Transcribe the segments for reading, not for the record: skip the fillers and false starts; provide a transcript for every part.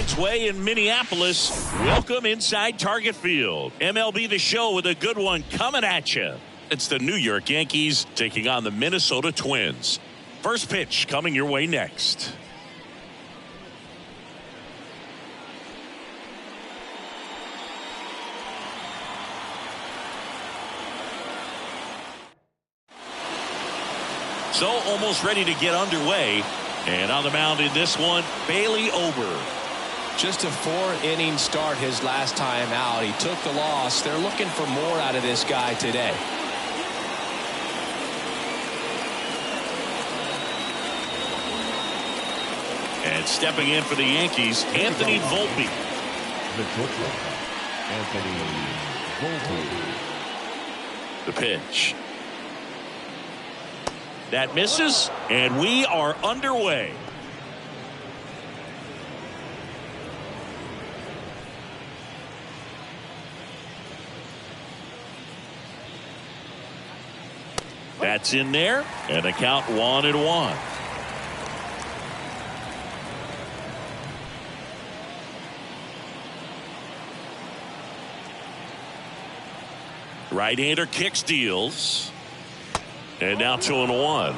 its way in Minneapolis. Welcome inside Target Field. MLB The Show with a good one coming at you. It's the New York Yankees taking on the Minnesota Twins. First pitch coming your way next. So almost ready to get underway. And on the mound in this one, Bailey Ober. Just a 4-inning start his last time out. He took the loss. They're looking for more out of this guy today. And stepping in for the Yankees, Anthony Volpe. The pitch. That misses, and we are underway. That's in there, and the count 1-1. Right-hander kicks, deals. And now 2-1.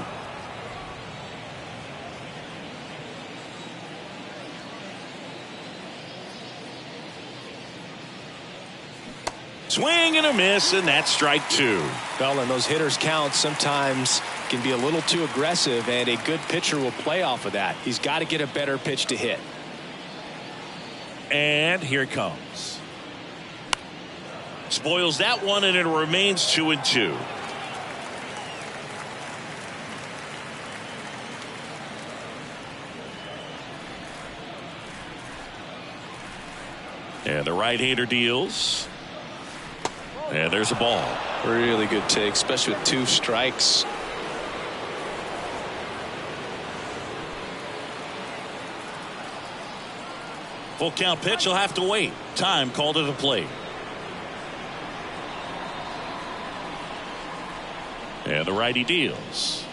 Swing and a miss, and that's strike 2. Well, and those hitters count sometimes can be a little too aggressive, and a good pitcher will play off of that. He's got to get a better pitch to hit. And here it comes. Spoils that one, and it remains 2-2. And the right-hander deals. And there's a ball. Really good take, especially with 2 strikes. Full count pitch, he'll have to wait. Time called to the plate. And the righty deals.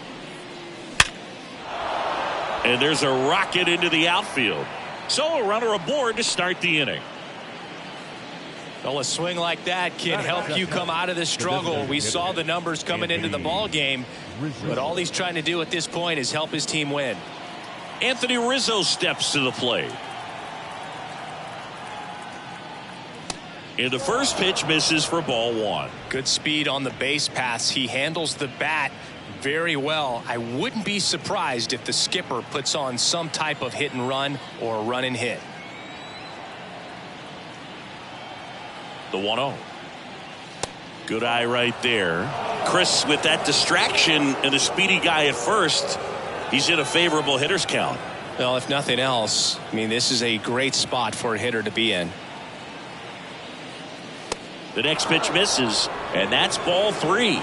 And there's a rocket into the outfield. So a runner aboard to start the inning. Well, a swing like that can help you come out of the struggle. We saw the numbers coming into the ball game, but all he's trying to do at this point is help his team win. Anthony Rizzo steps to the plate. And the first pitch misses for ball 1. Good speed on the base paths. He handles the bat very well. I wouldn't be surprised if the skipper puts on some type of hit and run or run and hit. The 1-0. Good eye right there. Chrisx with that distraction and a speedy guy at first. He's in a favorable hitter's count. Well, if nothing else, I mean, this is a great spot for a hitter to be in. The next pitch misses, and that's ball 3.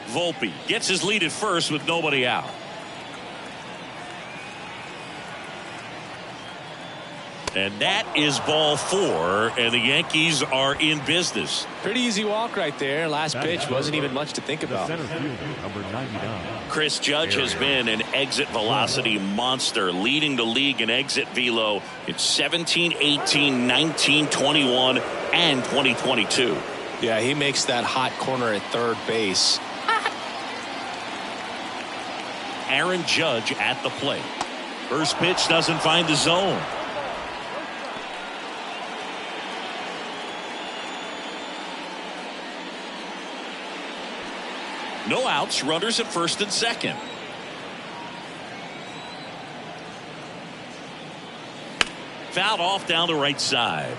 Volpe gets his lead at first with nobody out. And that is ball 4, and the Yankees are in business. Pretty easy walk right there. Last pitch wasn't even much to think about. Chris Judge has been an exit velocity monster, leading the league in exit velo in 17, 18, 19, 21, and 2022. Yeah, he makes that hot corner at third base. Aaron Judge at the plate. First pitch doesn't find the zone. No outs, runners at first and second. Fouled off down the right side.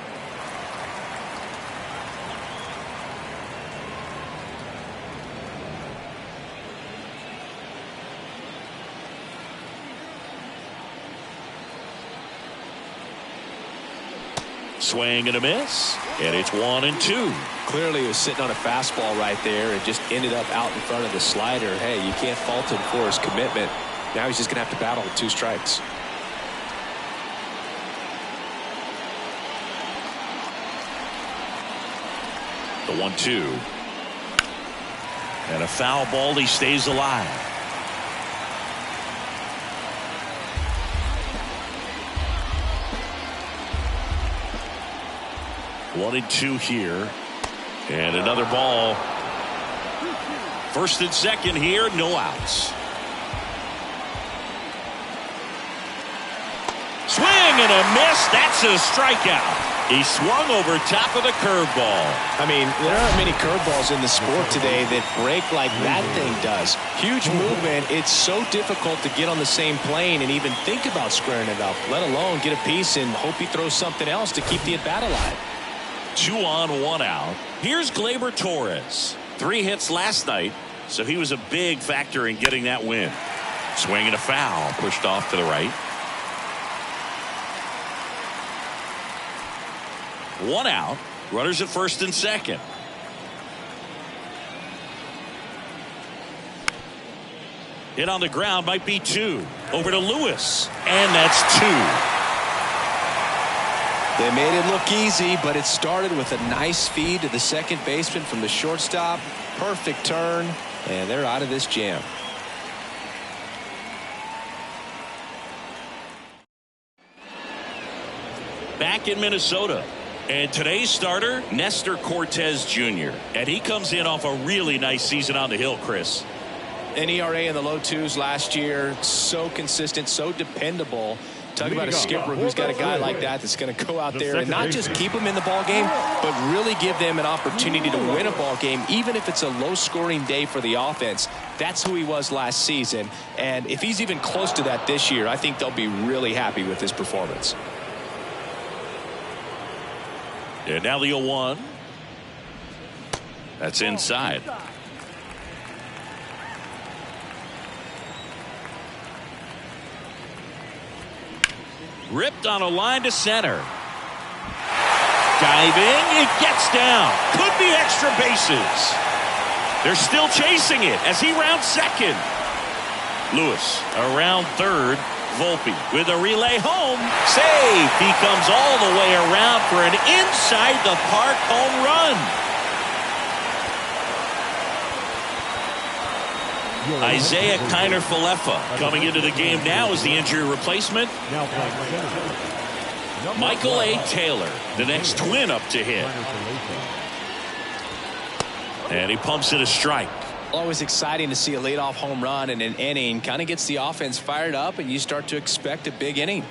Swing and a miss, and it's 1-2. Clearly he was sitting on a fastball right there and just ended up out in front of the slider. Hey, you can't fault him for his commitment. Now he's just going to have to battle with 2 strikes. The 1-2. And a foul ball, he stays alive. One and two here. And another ball. First and second here, no outs. Swing and a miss. That's a strikeout. He swung over top of the curveball. I mean, there aren't many curveballs in the sport today that break like that thing does. Huge movement. It's so difficult to get on the same plane and even think about squaring it up, let alone get a piece and hope he throws something else to keep the at-bat alive. 2 on, 1 out. Here's Gleyber Torres. 3 hits last night, so he was a big factor in getting that win. Swing and a foul, pushed off to the right. 1 out. Runners at first and second. Hit on the ground, might be 2. Over to Lewis, and that's 2. They made it look easy, but it started with a nice feed to the second baseman from the shortstop. Perfect turn, and they're out of this jam. Back in Minnesota. And today's starter, Nestor Cortez Jr. And he comes in off a really nice season on the hill, Chris. An ERA in the low 2s last year. So consistent, so dependable. Talk about a skipper who's got a guy like that that's going to go out there and not just keep them in the ball game, but really give them an opportunity to win a ball game, even if it's a low-scoring day for the offense. That's who he was last season. And if he's even close to that this year, I think they'll be really happy with his performance. And now the 0-1. That's inside. Ripped on a line to center. Diving, it gets down. Could be extra bases. They're still chasing it as he rounds second. Lewis around third. Volpe with a relay home. Save. He comes all the way around for an inside the park home run. Isaiah Kiner-Falefa coming into the game now as the injury replacement. Michael A. Taylor, the next twin up to hit. And he pumps it a strike. Always exciting to see a leadoff home run in an inning. Kind of gets the offense fired up, and you start to expect a big inning.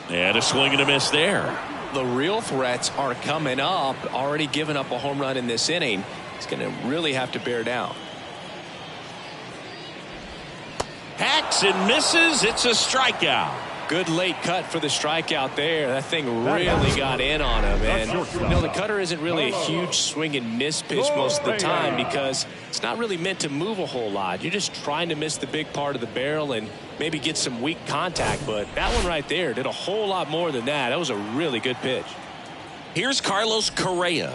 And a swing and a miss there. The real threats are coming up. Already given up a home run in this inning. He's going to really have to bear down. Hacks and misses. It's a strikeout. Good late cut for the strikeout there. That thing really got in on him. And you know, the cutter isn't really a huge swing and miss pitch most of the time because it's not really meant to move a whole lot. You're just trying to miss the big part of the barrel and maybe get some weak contact. But that one right there did a whole lot more than that. That was a really good pitch. Here's Carlos Correa.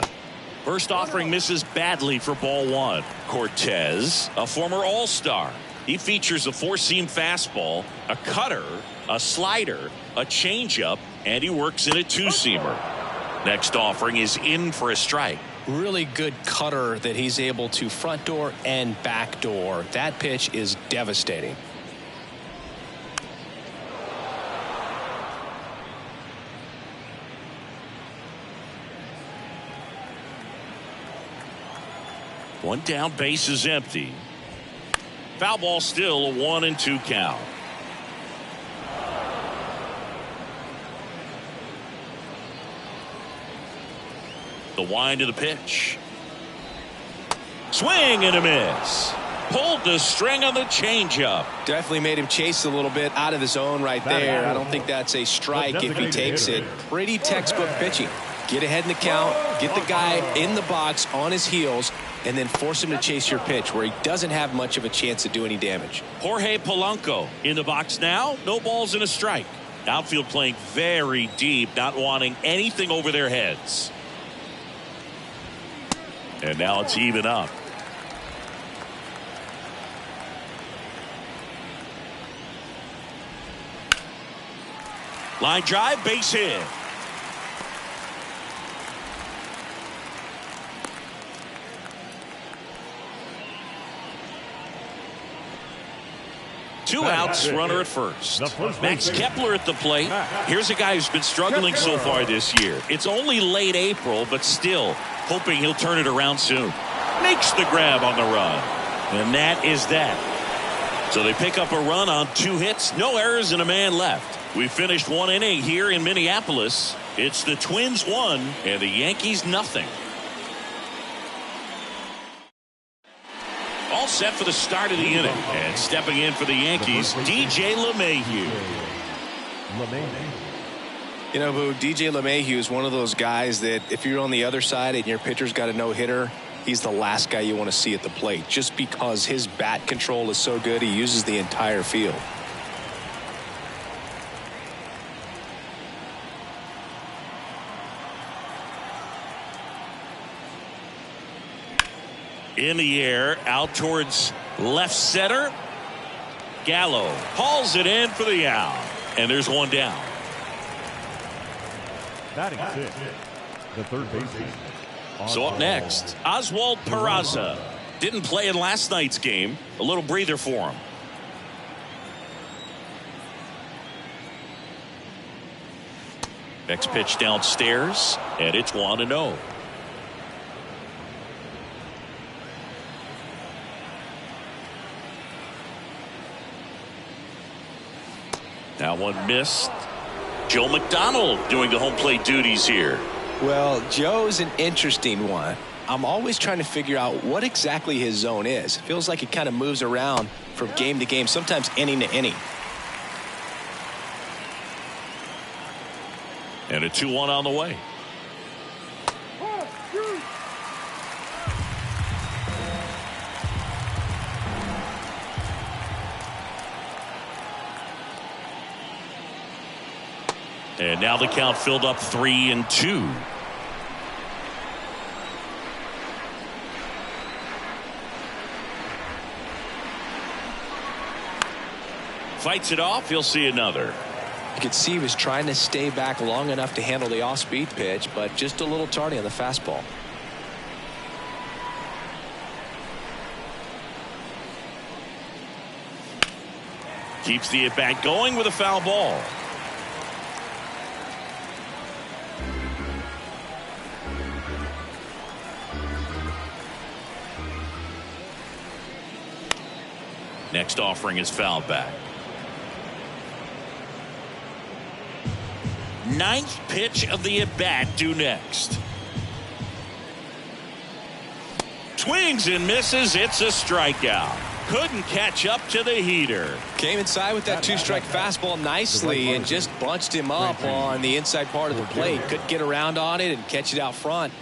First offering misses badly for ball 1. Cortez, a former All-Star. He features a 4-seam fastball, a cutter, a slider, a changeup, and he works in a 2-seamer. Next offering is in for a strike. Really good cutter that he's able to front door and back door. That pitch is devastating. One down, base is empty. Foul ball, still a 1-2 count. The wind of the pitch. Swing and a miss. Pulled the string on the changeup. Definitely made him chase a little bit out of his own right there. I don't think that's a strike if he takes it. Pretty textbook pitching. Get ahead in the count, get the guy in the box on his heels, and then force him to chase your pitch where he doesn't have much of a chance to do any damage. Jorge Polanco in the box now. No balls and a strike. Outfield playing very deep, not wanting anything over their heads. And now it's even up. Line drive, base hit. Two outs, runner at first. Max Kepler at the plate. Here's a guy who's been struggling so far this year. It's only late April, but still hoping he'll turn it around soon. Makes the grab on the run. And that is that. So they pick up a run on 2 hits, no errors, and a man left. We finished 1 inning here in Minneapolis. It's the Twins 1 and the Yankees nothing. All set for the start of the inning. And stepping in for the Yankees, DJ LeMahieu. You know, Boo, DJ LeMahieu is one of those guys that if you're on the other side and your pitcher's got a no-hitter, he's the last guy you want to see at the plate just because his bat control is so good. He uses the entire field. In the air, out towards left center. Gallo hauls it in for the out. And there's one down. Batting 6, the third baseman. So up next, Oswald Peraza. Didn't play in last night's game. A little breather for him. Next pitch downstairs, and it's 1-0. Now one missed. Joe McDonald doing the home plate duties here. Well, Joe's an interesting one. I'm always trying to figure out what exactly his zone is. Feels like it kind of moves around from game to game, sometimes inning to inning. And a 2-1 on the way. And now the count filled up 3-2. Fights it off. He'll see another. You could see he was trying to stay back long enough to handle the off-speed pitch, but just a little tardy on the fastball. Keeps the at-bat going with a foul ball. Next offering is fouled back. Ninth pitch of the at-bat due next. Swings and misses. It's a strikeout. Couldn't catch up to the heater. Came inside with that 2-strike fastball nicely and just bunched him up on the inside part of the plate. Couldn't get around on it and catch it out front.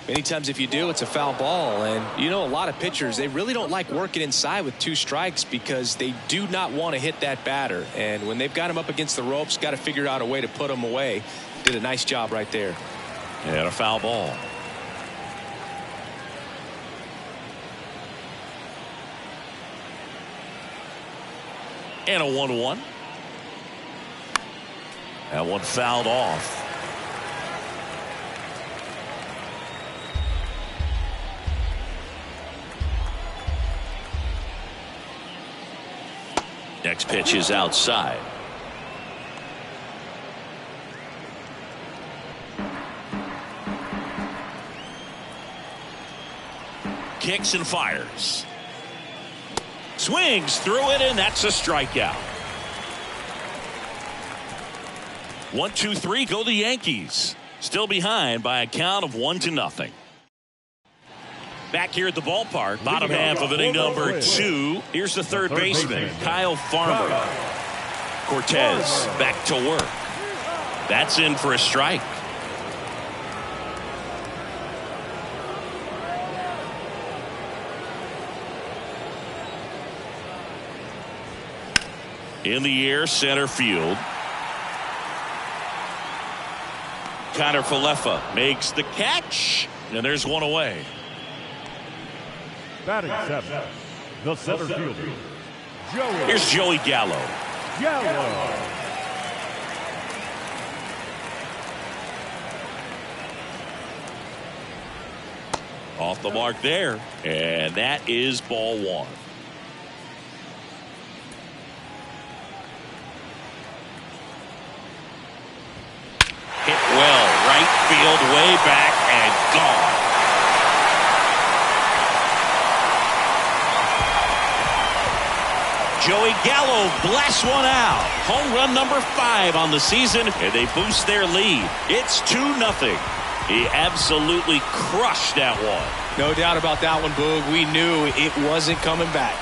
Many times if you do, it's a foul ball. And you know, a lot of pitchers, they really don't like working inside with 2 strikes because they do not want to hit that batter. And when they've got him up against the ropes, got to figure out a way to put him away. Did a nice job right there. And a foul ball. And a 1-1. That one fouled off. Next pitch is outside. Kicks and fires. Swings through it, and that's a strikeout. 1-2-3 go the Yankees. Still behind by a count of 1-0. Back here at the ballpark, bottom half of inning number 2. Here's the third baseman, Kyle Farmer. Cortez back to work. That's in for a strike. In the air, center field. Connor Falefa makes the catch, and there's one away. Batting 7, the center fielder, Joey. Here's Joey Gallo. Gallo. Off the mark there, and that is ball 1. field, way back, and gone. Joey Gallo blasts one out. Home run number 5 on the season, and they boost their lead. It's 2-0. He absolutely crushed that one. No doubt about that one, Boog. We knew it wasn't coming back.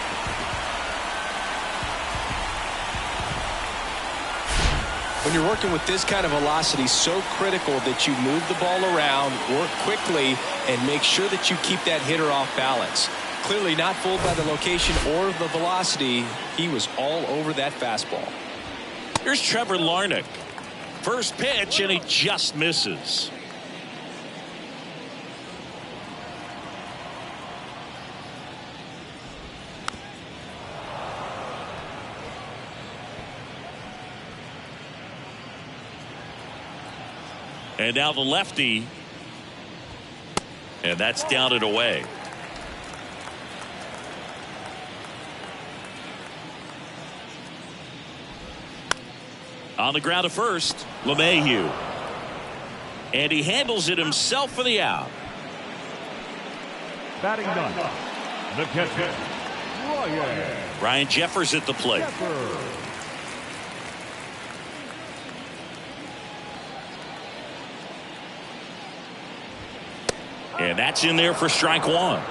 When you're working with this kind of velocity, so critical that you move the ball around, work quickly, and make sure that you keep that hitter off balance. Clearly not fooled by the location or the velocity. He was all over that fastball. Here's Trevor Larnach. First pitch, and he just misses. And now the lefty. And that's down and away. On the ground to first, LeMahieu. And he handles it himself for the out. Batting done. The catcher, Ryan Jeffers at the plate. And that's in there for strike 1.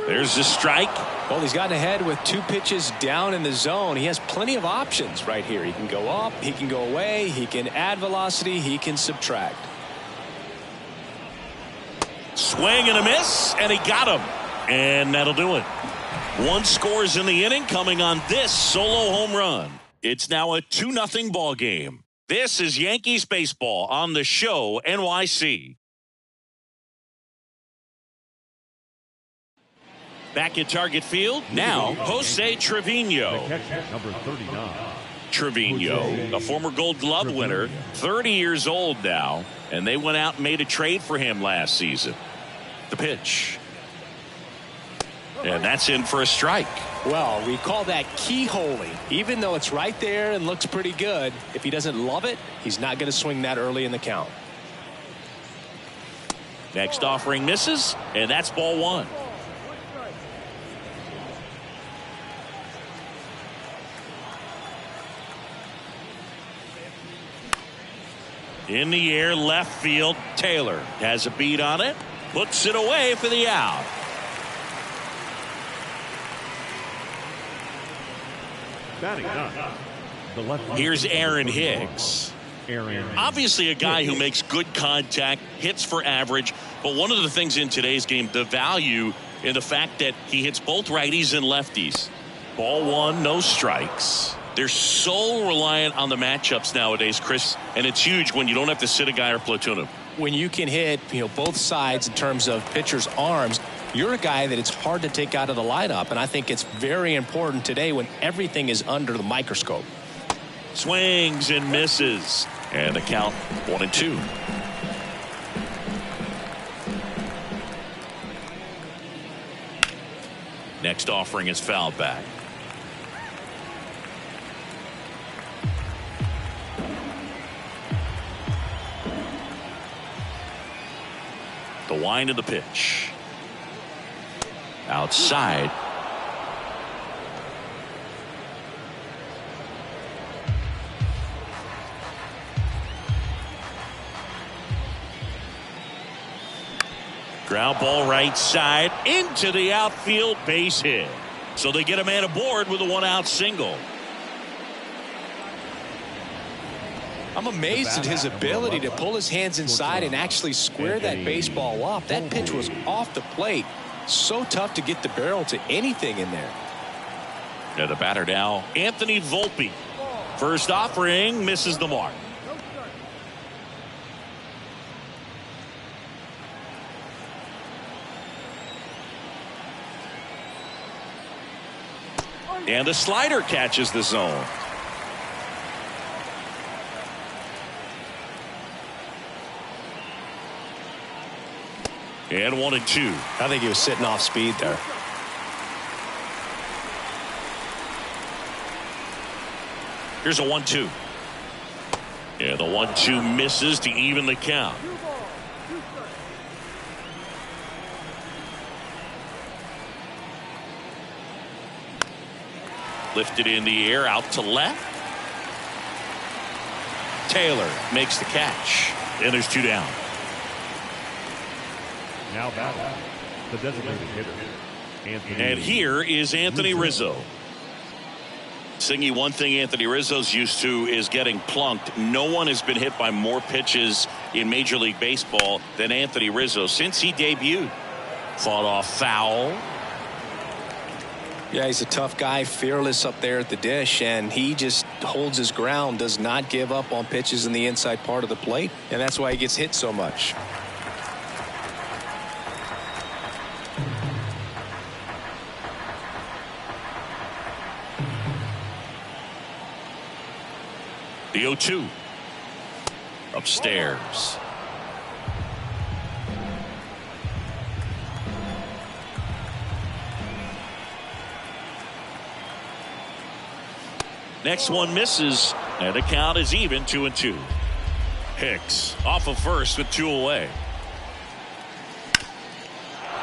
There's the strike. Well, he's gotten ahead with 2 pitches down in the zone. He has plenty of options right here. He can go up, he can go away, he can add velocity, he can subtract. Swing and a miss, and he got him. And that'll do it. 1 scores in the inning, coming on this solo home run. It's now a 2-0 ball game. This is Yankees baseball on the show NYC. Back at Target Field, now Jose Trevino. number 39. Trevino, a former Gold Glove winner, 30 years old now, and they went out and made a trade for him last season. The pitch. And that's in for a strike. Well, we call that keyholing. Even though it's right there and looks pretty good, if he doesn't love it, he's not going to swing that early in the count. Next offering misses, and that's ball 1. In the air, left field, Taylor has a beat on it, puts it away for the out. Batting done. Here's Aaron Hicks. Obviously a guy who makes good contact, hits for average, but one of the things in today's game, the value in the fact that he hits both righties and lefties. Ball 1, no strikes. They're so reliant on the matchups nowadays, Chris, and it's huge when you don't have to sit a guy or platoon him. When you can hit, both sides in terms of pitchers' arms, you're a guy that it's hard to take out of the lineup, and I think it's very important today when everything is under the microscope. Swings and misses, and the count 1-2. Next offering is fouled back. The wind of the pitch. Outside. Ground ball right side into the outfield, base hit. So they get a man aboard with a 1-out single. I'm amazed at his ability to pull his hands inside and actually square that baseball up. That pitch was off the plate. So tough to get the barrel to anything in there. Yeah, the batter now, Anthony Volpe. First offering, misses the mark. And the slider catches the zone. And 1-2. I think he was sitting off speed there. Here's a 1-2. Yeah, the 1-2 misses to even the count. Lifted in the air, out to left. Taylor makes the catch. And there's 2 down. Now batting, the designated hitter, Anthony. And here is Anthony Rizzo. Singy, one thing Anthony Rizzo's used to is getting plunked. No one has been hit by more pitches in Major League Baseball than Anthony Rizzo since he debuted. Fought off foul. Yeah, he's a tough guy, fearless up there at the dish, and he just holds his ground, does not give up on pitches in the inside part of the plate, and that's why he gets hit so much. The 0-2. Upstairs. Next one misses, and the count is even, 2-2. Hicks off of first with 2 away.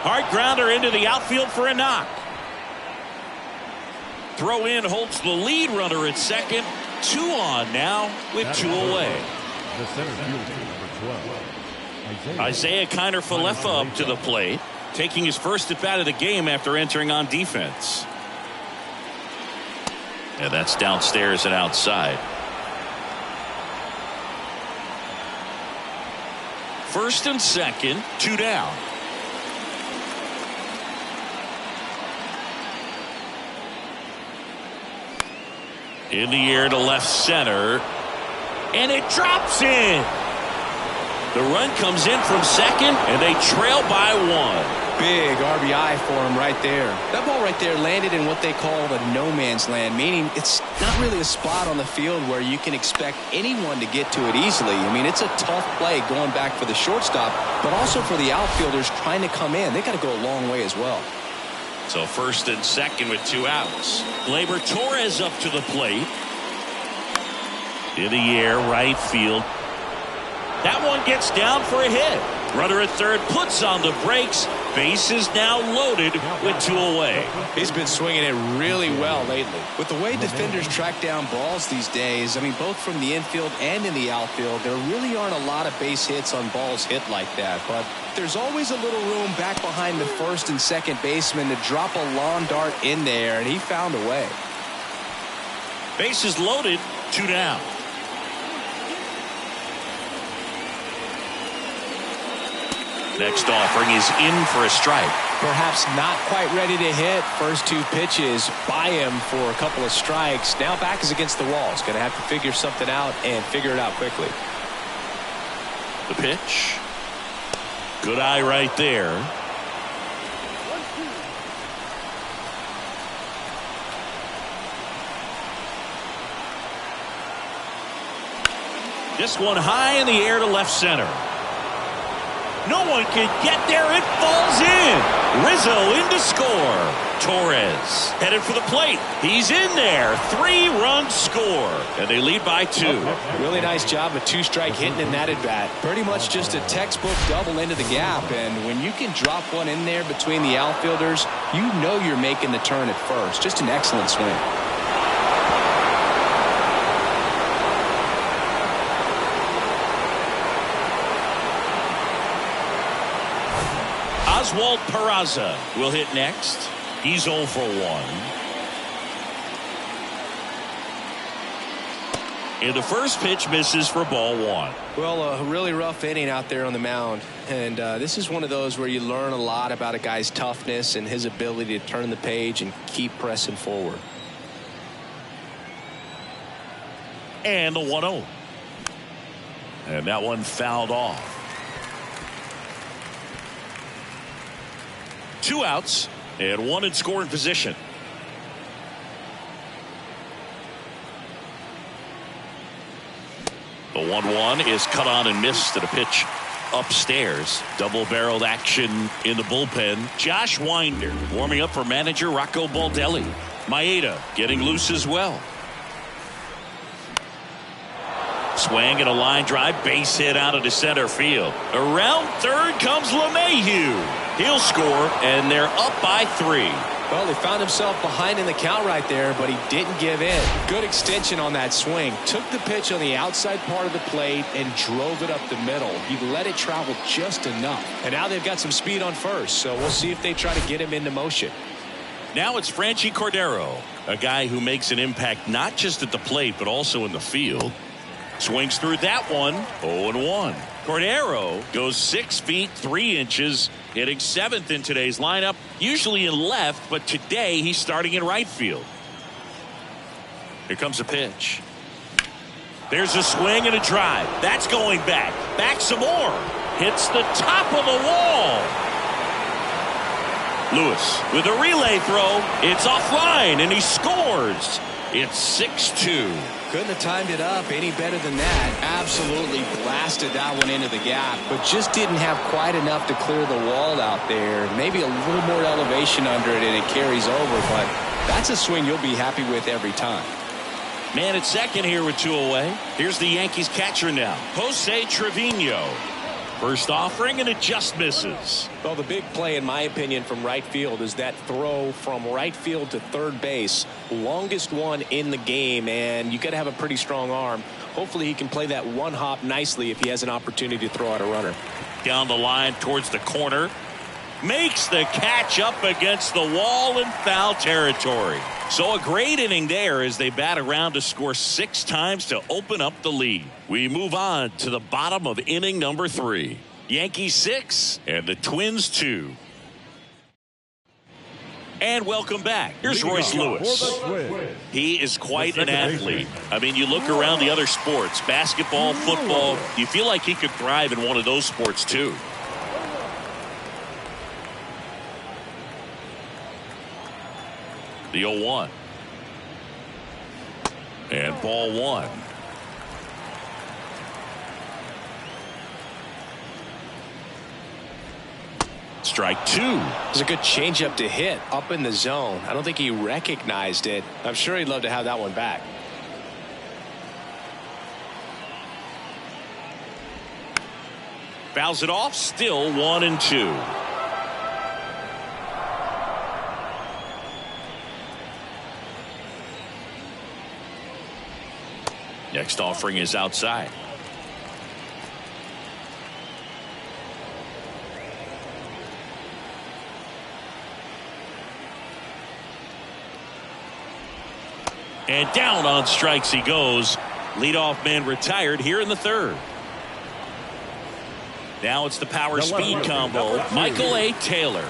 Hard grounder into the outfield for a knock. Throw in holds the lead runner at second. 2 on now with 2 away. The center fielder, number 12, Isaiah Kiner-Falefa up to the plate, taking his first at bat of the game after entering on defense. And that's downstairs and outside. First and second, 2 down. In the air to left center. And it drops in. The run comes in from second, and they trail by 1. Big RBI for him right there. That ball right there landed in what they call the no man's land, meaning it's not really a spot on the field where you can expect anyone to get to it easily. I mean, it's a tough play going back for the shortstop, but also for the outfielders trying to come in. They got to go a long way as well. So first and second with 2 outs. Gleyber Torres up to the plate. In the air, right field. That one gets down for a hit. Runner at third puts on the brakes. Base is now loaded with 2 away. He's been swinging it really well lately. With the way defenders track down balls these days, I mean, both from the infield and in the outfield, there really aren't a lot of base hits on balls hit like that. But there's always a little room back behind the first and second baseman to drop a lawn dart in there, and he found a way. Base is loaded, 2 down. Next offering is in for a strike. Perhaps not quite ready to hit. First 2 pitches by him for a couple of strikes. Now back is against the wall. He's going to have to figure something out and figure it out quickly. The pitch. Good eye right there. This one high in the air to left center. No one can get there. It falls in. Rizzo in to score. Torres headed for the plate. He's in there. 3-run score. And they lead by 2. Really nice job of 2-strike hitting in that at bat. Pretty much just a textbook double into the gap. And when you can drop one in there between the outfielders, you know you're making the turn at first. Just an excellent swing. Oswald Peraza will hit next. He's 0 for 1. And the first pitch misses for ball 1. Well, a really rough inning out there on the mound. And this is one of those where you learn a lot about a guy's toughness and his ability to turn the page and keep pressing forward. And the 1-0. And that one fouled off. 2 outs and 1 in scoring position. The 1-1 is cut on and missed at a pitch upstairs. Double-barreled action in the bullpen. Josh Winder warming up for manager Rocco Baldelli. Maeda getting loose as well. Swing and a line drive, base hit out into center field. Around third comes LeMahieu. He'll score, and they're up by 3. Well, he found himself behind in the count right there, but he didn't give in. Good extension on that swing. Took the pitch on the outside part of the plate and drove it up the middle. He let it travel just enough. And now they've got some speed on first, so we'll see if they try to get him into motion. Now it's Franchy Cordero, a guy who makes an impact not just at the plate, but also in the field. Swings through that one, 0-1. Cordero goes 6 feet 3 inches, hitting 7th in today's lineup, usually in left, but today he's starting in right field. Here comes a pitch. There's a swing and a drive. That's going back. Back some more. Hits the top of the wall. Lewis with a relay throw. It's offline, and he scores. It's 6-2. Couldn't have timed it up any better than that. Absolutely blasted that one into the gap, but just didn't have quite enough to clear the wall out there. Maybe a little more elevation under it, and it carries over, but that's a swing you'll be happy with every time. Man at second here with 2 away. Here's the Yankees catcher now, Jose Trevino. First offering, and it just misses. Well, the big play, in my opinion, from right field is that throw from right field to third base. Longest one in the game, and you got to have a pretty strong arm. Hopefully he can play that one hop nicely if he has an opportunity to throw out a runner. Down the line towards the corner. Makes the catch up against the wall in foul territory. So a great inning there as they bat around to score 6 times to open up the lead. We move on to the bottom of inning number 3. Yankees 6 and the Twins 2. And welcome back. Here's Royce Lewis. He is quite an athlete. I mean, you look around the other sports, basketball, football, you feel like he could thrive in one of those sports too. The 0-1. And ball 1. Strike 2. It was a good changeup to hit up in the zone. I don't think he recognized it. I'm sure he'd love to have that one back. Fouls it off. Still 1-2. Next offering is outside. And down on strikes he goes. Leadoff man retired here in the 3rd. Now it's the power speed combo. Michael A. Taylor.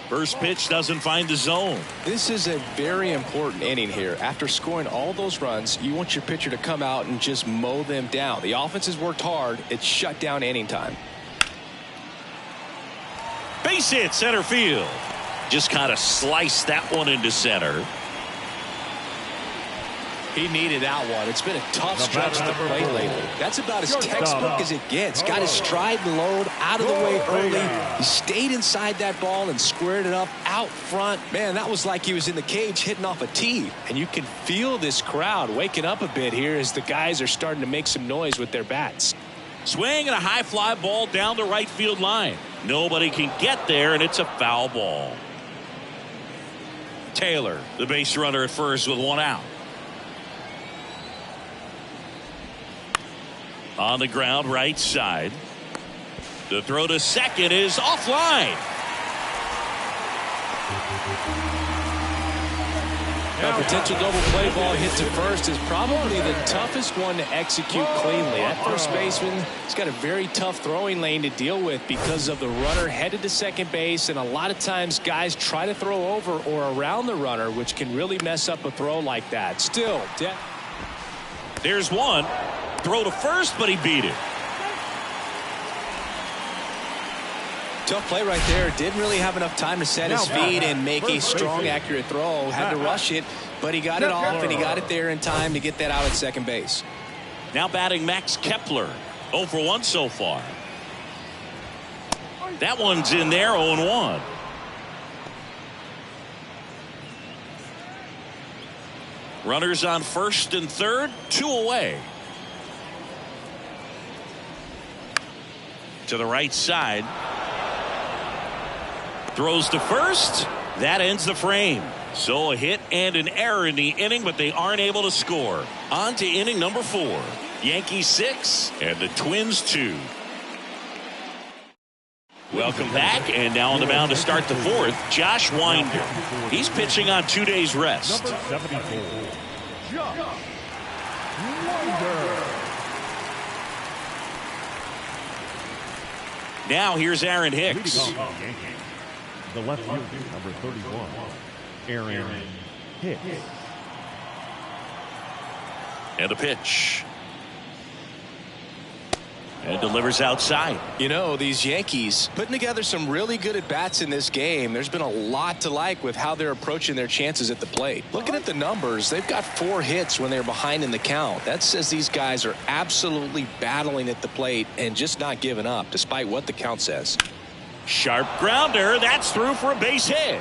First pitch doesn't find the zone. This is a very important inning here. After scoring all those runs, you want your pitcher to come out and just mow them down. The offense has worked hard. It's shut down inning time. Base hit center field. Just kind of sliced that one into center. He needed that one. It's been a tough stretch to the plate lately. That's about as textbook as it gets. Got his stride and load out of the way early. He stayed inside that ball and squared it up out front. Man, that was like he was in the cage hitting off a tee. And you can feel this crowd waking up a bit here as the guys are starting to make some noise with their bats. Swing and a high fly ball down the right field line. Nobody can get there, and it's a foul ball. Taylor, the base runner at first with 1 out. On the ground, right side. The throw to second is offline. A potential double play ball hit to first is probably the toughest one to execute cleanly. That first baseman has got a very tough throwing lane to deal with because of the runner headed to second base, and a lot of times guys try to throw over or around the runner, which can really mess up a throw like that. Still, there's one. Throw to first, but he beat it. Tough play right there. Didn't really have enough time to set his feet and make a strong, accurate throw. Had to rush it, but he got it off, and he got it there in time to get that out at second base. Now batting Max Kepler. 0 for 1 so far. That one's in there, 0-1. Runners on first and third, 2 away. To the right side. Throws to first. That ends the frame. So a hit and an error in the inning, but they aren't able to score. On to inning number 4. Yankees 6 and the Twins 2. Welcome back, and now on the mound to start the 4th, Josh Winder. He's pitching on 2 days rest. Number 74, Josh Winder. Now here's Aaron Hicks. The left fielder, number 31, Aaron Hicks. And a pitch. And delivers outside. You know, these Yankees putting together some really good at-bats in this game. There's been a lot to like with how they're approaching their chances at the plate. Looking at the numbers, they've got 4 hits when they're behind in the count. That says these guys are absolutely battling at the plate and just not giving up, despite what the count says. Sharp grounder. That's through for a base hit.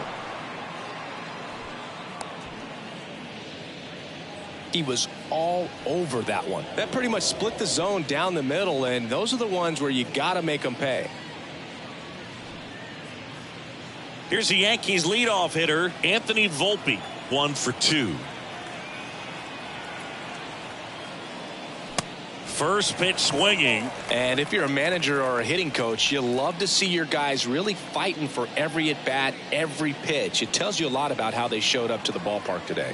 He was all over that one. That pretty much split the zone down the middle, and those are the ones where you got to make them pay. Here's the Yankees leadoff hitter, Anthony Volpe, 1 for 2. First pitch swinging. And if you're a manager or a hitting coach, you love to see your guys really fighting for every at-bat, every pitch. It tells you a lot about how they showed up to the ballpark today.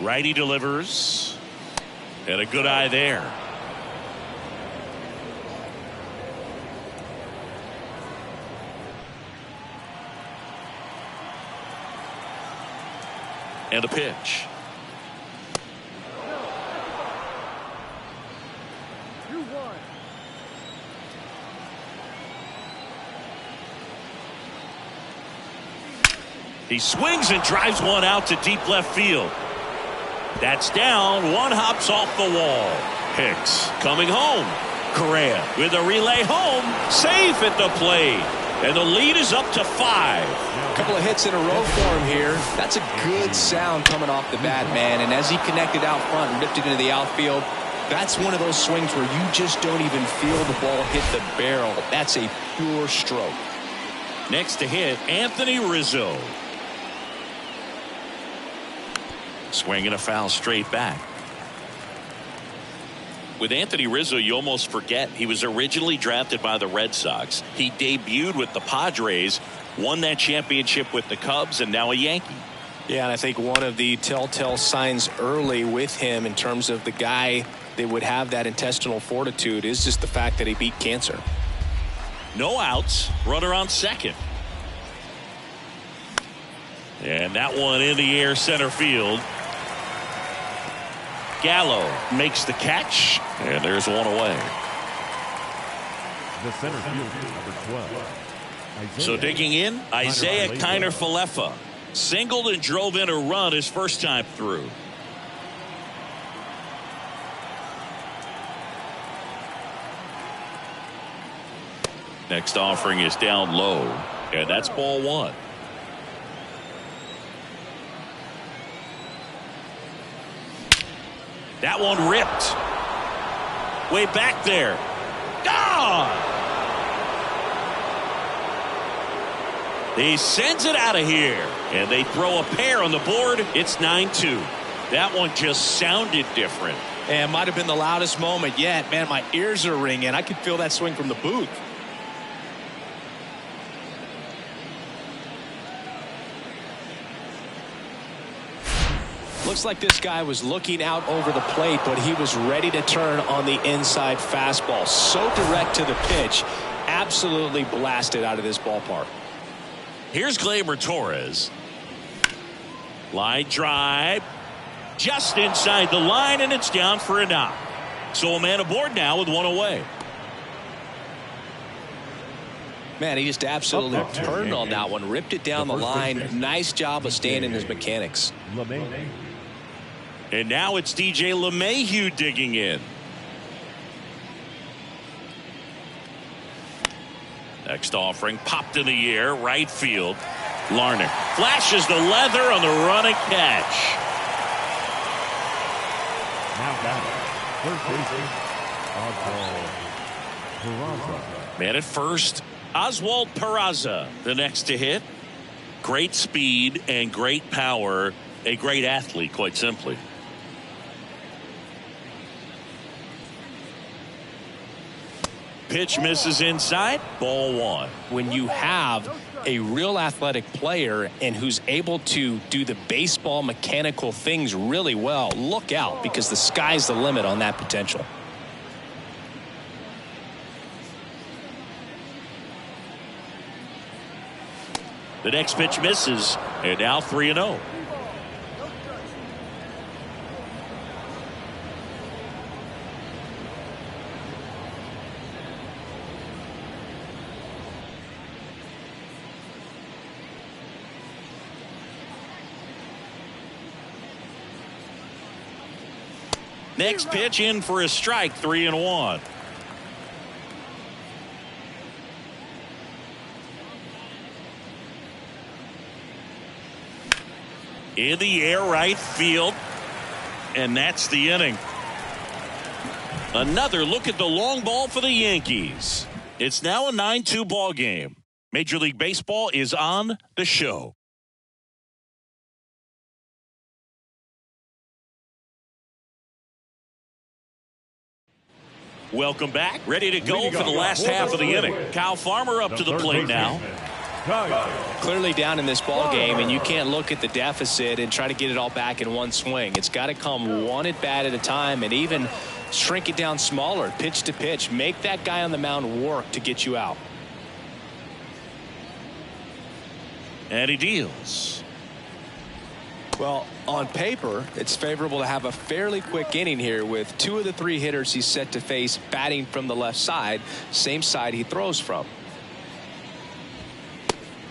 Righty delivers. And a good eye there. And a pitch. He swings and drives one out to deep left field. That's down. One hops off the wall. Hicks coming home. Correa with a relay home. Safe at the plate. And the lead is up to 5. A couple of hits in a row for him here. That's a good sound coming off the bat, man. And as he connected out front and ripped it into the outfield, that's one of those swings where you just don't even feel the ball hit the barrel. That's a pure stroke. Next to hit, Anthony Rizzo. Swinging a foul straight back. With Anthony Rizzo, you almost forget he was originally drafted by the Red Sox. He debuted with the Padres, won that championship with the Cubs, and now a Yankee. Yeah, and I think one of the telltale signs early with him in terms of the guy that would have that intestinal fortitude is just the fact that he beat cancer. No outs, runner on second. And that one in the air center field. Gallo makes the catch, and there's one away. The center fielder, number 12. So digging in, Isaiah Kiner-Falefa singled and drove in a run his first time through. Next offering is down low, and that's ball 1. That one ripped. Way back there. Gone! He sends it out of here. And they throw a pair on the board. It's 9-2. That one just sounded different. And might have been the loudest moment yet. Man, my ears are ringing. I could feel that swing from the booth. Looks like this guy was looking out over the plate, but he was ready to turn on the inside fastball. So direct to the pitch. Absolutely blasted out of this ballpark. Here's Gleyber Torres. Line drive. Just inside the line, and it's down for a knock. So a man aboard now with one away. Man, he just absolutely turned on that one. Ripped it down the line. Nice job of staying in his mechanics. And now it's DJ LeMahieu digging in. Next offering popped in the air, right field. Larnach flashes the leather on the running catch. Now batting, first baseman, Oswald Peraza. Man at first, Oswald Peraza, the next to hit. Great speed and great power. A great athlete, quite simply. Pitch misses inside. Ball one. When you have a real athletic player and who's able to do the baseball mechanical things really well, look out, because the sky's the limit on that potential. The next pitch misses, and now 3-0. Next pitch in for a strike, 3-1. In the air, right field, and that's the inning. Another look at the long ball for the Yankees. It's now a 9-2 ball game. Major League Baseball is on the show. Welcome back. Ready to go for the last half of the inning. Kyle Farmer up to the plate now. Clearly down in this ball game, and you can't look at the deficit and try to get it all back in one swing. It's got to come one at bat at a time, and even shrink it down smaller, pitch to pitch. Make that guy on the mound work to get you out. And he deals. Well, on paper, it's favorable to have a fairly quick inning here with 2 of the 3 hitters he's set to face batting from the left side, same side he throws from.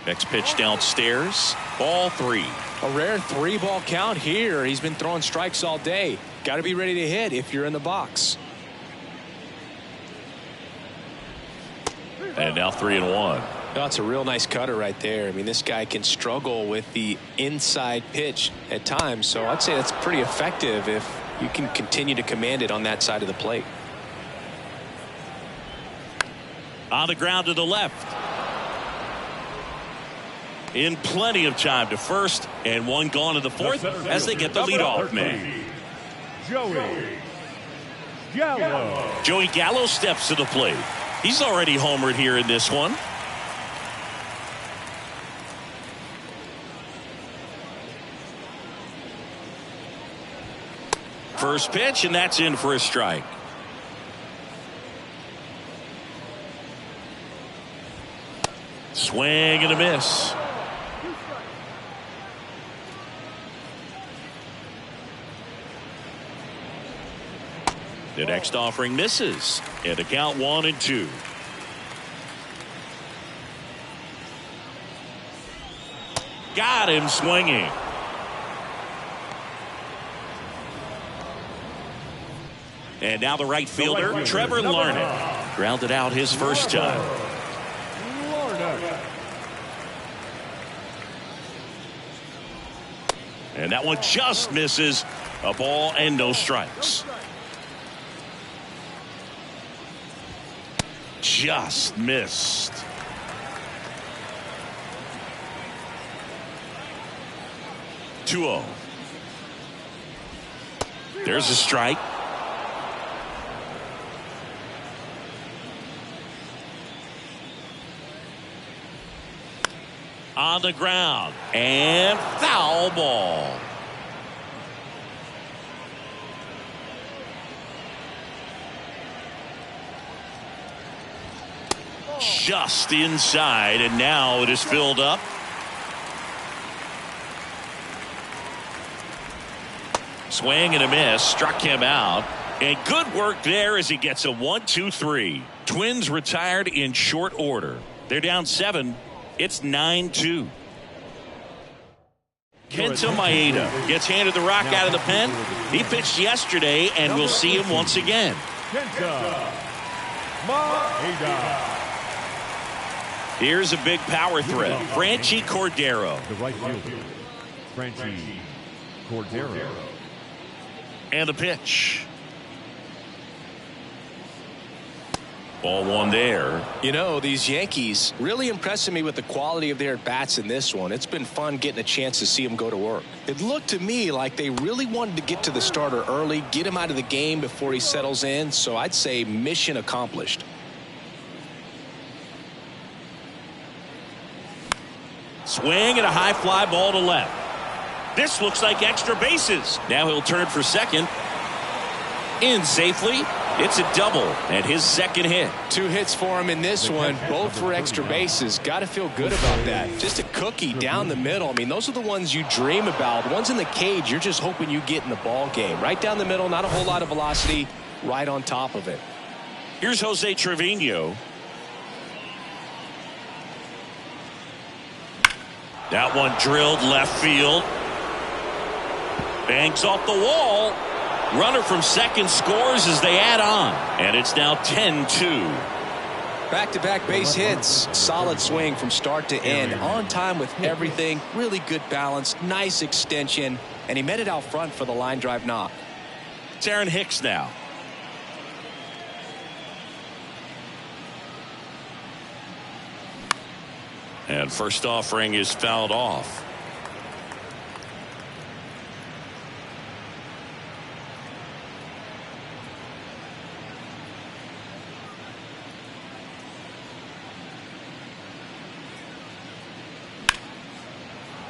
Next pitch downstairs, ball 3. A rare 3-ball count here. He's been throwing strikes all day. Got to be ready to hit if you're in the box. And now 3-1. That's a real nice cutter right there. I mean, this guy can struggle with the inside pitch at times, so I'd say that's pretty effective if you can continue to command it on that side of the plate. On the ground to the left. In plenty of time to first, and one gone in the fourth as they get the leadoff man. Joey Gallo steps to the plate. He's already homered here in this one. First pitch, and that's in for a strike. Swing and a miss. The next offering misses, and a count 1-2. Got him swinging. And now the right fielder, Trevor Larnach, grounded out his first time. And that one just misses. A ball and no strikes. Just missed. There's a strike. On the ground, and foul ball. Just inside, and now it is filled up. Swing and a miss, struck him out, and good work there as he gets a 1-2-3. Twins retired in short order. They're down 7. It's 9-2. Kenta Maeda gets handed the rock out of the pen. He pitched yesterday, and we'll see him once again. Kenta Maeda. Here's a big power threat. Franchy Cordero. The right fielder, Franchy Cordero. And the pitch. Ball one there. You know, these Yankees really impressing me with the quality of their at-bats in this one. It's been fun getting a chance to see them go to work. It looked to me like they really wanted to get to the starter early, get him out of the game before he settles in. So I'd say mission accomplished. Swing and a high fly ball to left. This looks like extra bases. Now he'll turn for second. In safely. It's a double and his second hit. 2 hits for him in this one, both for extra bases. Got to feel good about that. Just a cookie down the middle. I mean, those are the ones you dream about. Ones in the cage, you're just hoping you get in the ball game. Right down the middle, not a whole lot of velocity, right on top of it. Here's Jose Trevino. That one drilled left field. Banks off the wall. Runner from second scores as they add on. And it's now 10-2. Back-to-back base hits. Solid swing from start to end. On time with everything. Really good balance. Nice extension. And he met it out front for the line drive knock. It's Aaron Hicks now. And first offering is fouled off.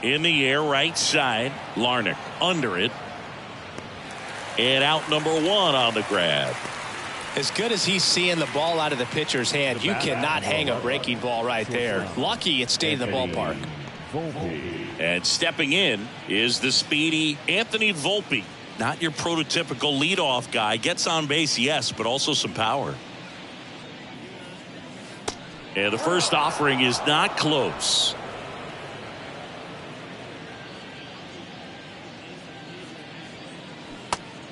In the air, right side. Larnach under it. And out number 1 on the grab. As good as he's seeing the ball out of the pitcher's hand, you cannot hang a breaking ball right there. Lucky it stayed in the ballpark. And stepping in is the speedy Anthony Volpe. Not your prototypical leadoff guy. Gets on base, yes, but also some power. And the first offering is not close.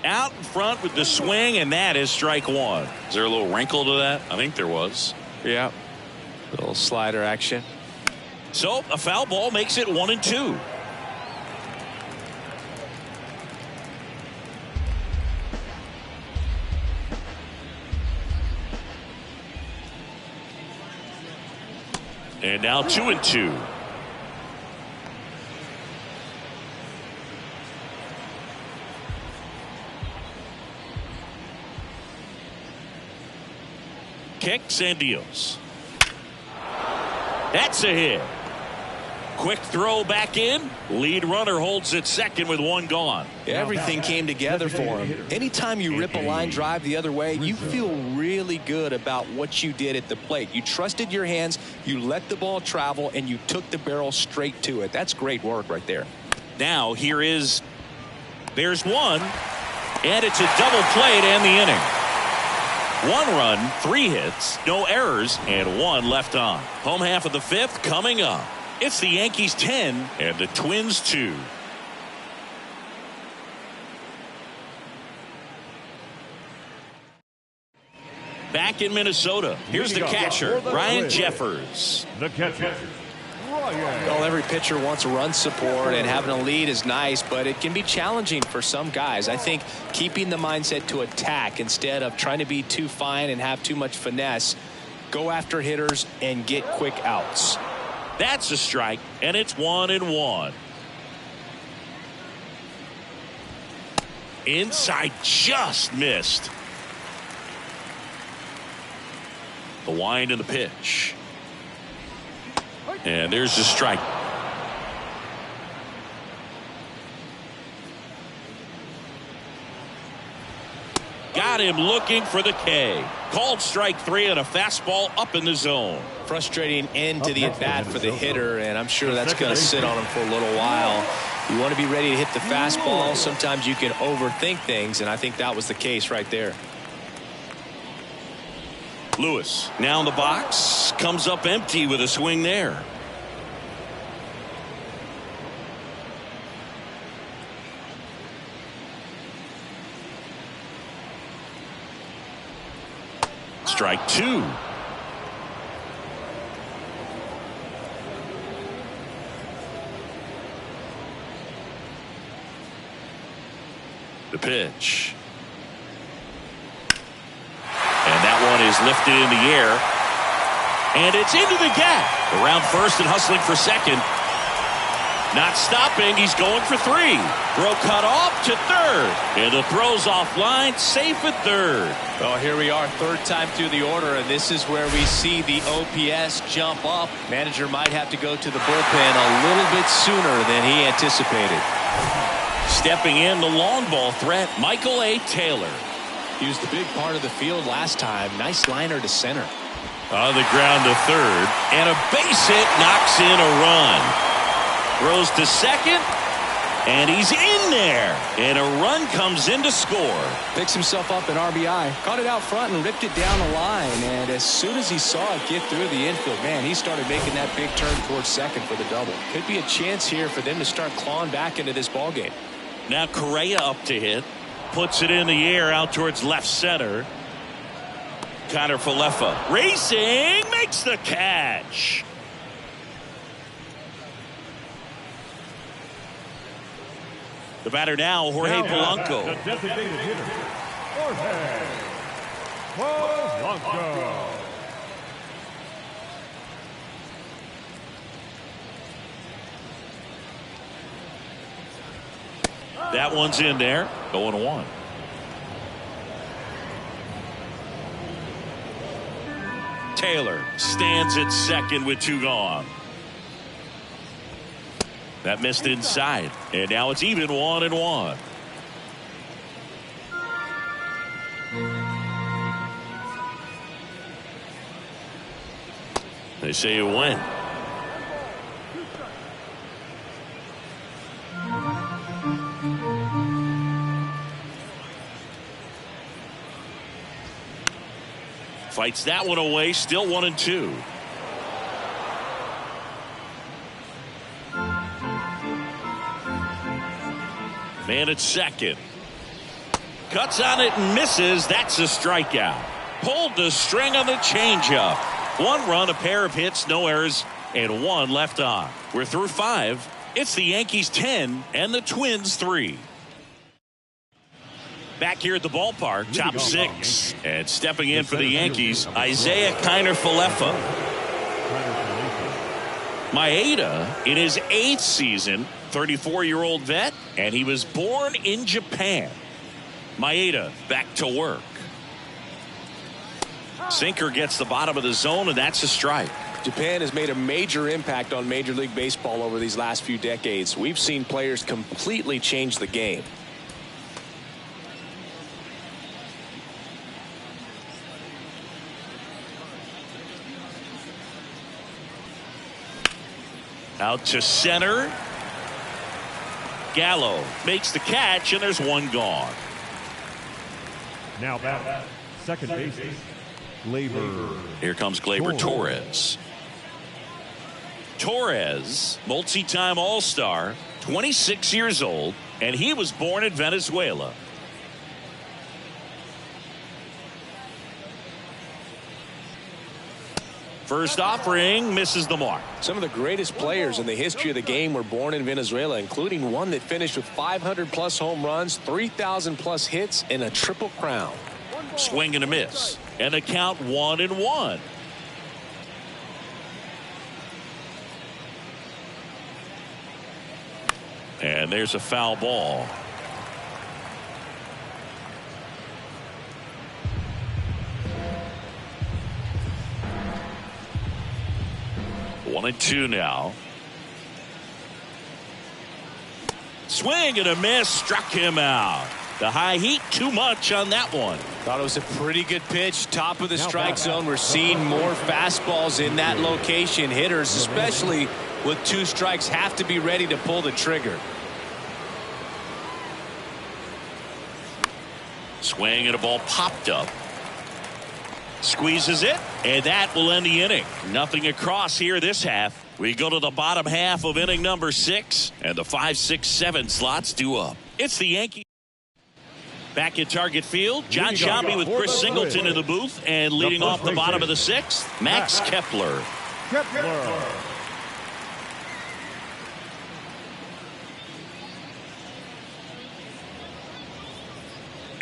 Out in front with the swing, and that is strike 1. Is there a little wrinkle to that? I think there was. Yeah. Little slider action. So a foul ball makes it 1-2. And now 2-2. Kicks and deals. That's a hit. Quick throw back in. Lead runner holds at second with 1 gone. Everything came together for him. Anytime you rip a line drive the other way, you feel really good about what you did at the plate. You trusted your hands, you let the ball travel, and you took the barrel straight to it. That's great work right there. Now there's 1, and it's a double play to end the inning. 1 run, 3 hits, no errors, and 1 left on. Home half of the 5th coming up. It's the Yankees 10 and the Twins 2. Back in Minnesota, here's the catcher, Ryan Jeffers. The catcher, Ryan. Well, every pitcher wants run support, and having a lead is nice, but it can be challenging for some guys. I think keeping the mindset to attack instead of trying to be too fine and have too much finesse, go after hitters and get quick outs. That's a strike, and it's 1-1. Inside, just missed. The wind and the pitch. And there's the strike. Got him looking for the K. Called strike 3 and a fastball up in the zone. Frustrating end to the at-bat for the hitter, and I'm sure that's going to sit on him for a little while. You want to be ready to hit the fastball. Sometimes you can overthink things, and I think that was the case right there. Lewis now in the box, comes up empty with a swing there. Strike 2. The pitch. And that one is lifted in the air. And it's into the gap. Around first and hustling for second. Not stopping. He's going for three. Throw cut off to third. And the throw's offline. Safe at third. Well, here we are, third time through the order, and this is where we see the OPS jump up. Manager might have to go to the bullpen a little bit sooner than he anticipated. Stepping in, the long ball threat, Michael A. Taylor. He was the big part of the field last time. Nice liner to center. On the ground to third. And a base hit knocks in a run. Throws to second. And he's in there. And a run comes in to score. Picks himself up an RBI. Caught it out front and ripped it down the line. And as soon as he saw it get through the infield, man, he started making that big turn towards second for the double. Could be a chance here for them to start clawing back into this ballgame. Now Correa up to hit. Puts it in the air out towards left center. Connor Falefa racing, makes the catch. The batter now, Jorge Polanco. The designated hitter, Jorge Polanco. That one's in there. 0-1. Taylor stands at second with two gone. That missed inside. And now it's even 1-1. They say you win. Fights that one away. Still 1-2. Man at second. Cuts on it and misses. That's a strikeout. Pulled the string on the changeup. One run, a pair of hits, no errors, and one left on. We're through 5. It's the Yankees 10 and the Twins 3. Back here at the ballpark, top 6. And stepping in for the Yankees, Isaiah Kiner Falefa. Maeda in his 8th season, 34-year-old vet, and he was born in Japan. Maeda back to work. Sinker gets the bottom of the zone, and that's a strike. Japan has made a major impact on Major League Baseball over these last few decades. We've seen players completely change the game. Out to center. Gallo makes the catch, and there's one gone. Now back, second baseman, Gleyber. Here comes Gleyber Torres. Torres, multi-time All-Star, 26 years old, and he was born in Venezuela. First offering misses the mark. Some of the greatest players in the history of the game were born in Venezuela, including one that finished with 500-plus home runs, 3,000-plus hits, and a triple crown. Swing and a miss. And the count 1-1. And there's a foul ball. One and two now. Swing and a miss, struck him out. The high heat, too much on that one. Thought it was a pretty good pitch. Top of the strike zone. We're seeing more fastballs in that location. Hitters, especially with 2 strikes, have to be ready to pull the trigger. Swing and a ball popped up. Squeezes it, and that will end the inning. Nothing across here this half. We go to the bottom half of inning number 6, and the 5, 6, 7 slots due up. It's the Yankees. Back at Target Field, John Sciambi with Chris Singleton in the booth, and leading off the bottom of the 6th, Max Kepler.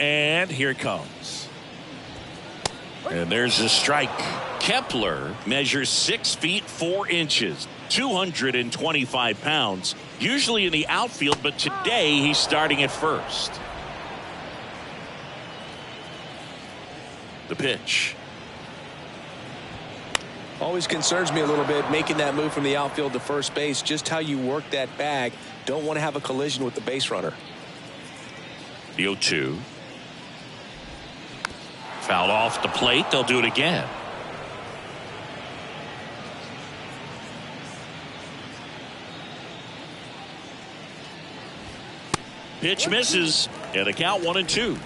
And here it comes. And there's a strike. Kepler measures 6 feet 4 inches, 225 pounds, usually in the outfield, but today he's starting at first. The pitch. Always concerns me a little bit making that move from the outfield to first base. Just how you work that bag. Don't want to have a collision with the base runner. The 0-2. Fouled off the plate. They'll do it again. Pitch misses. And a count 1-2.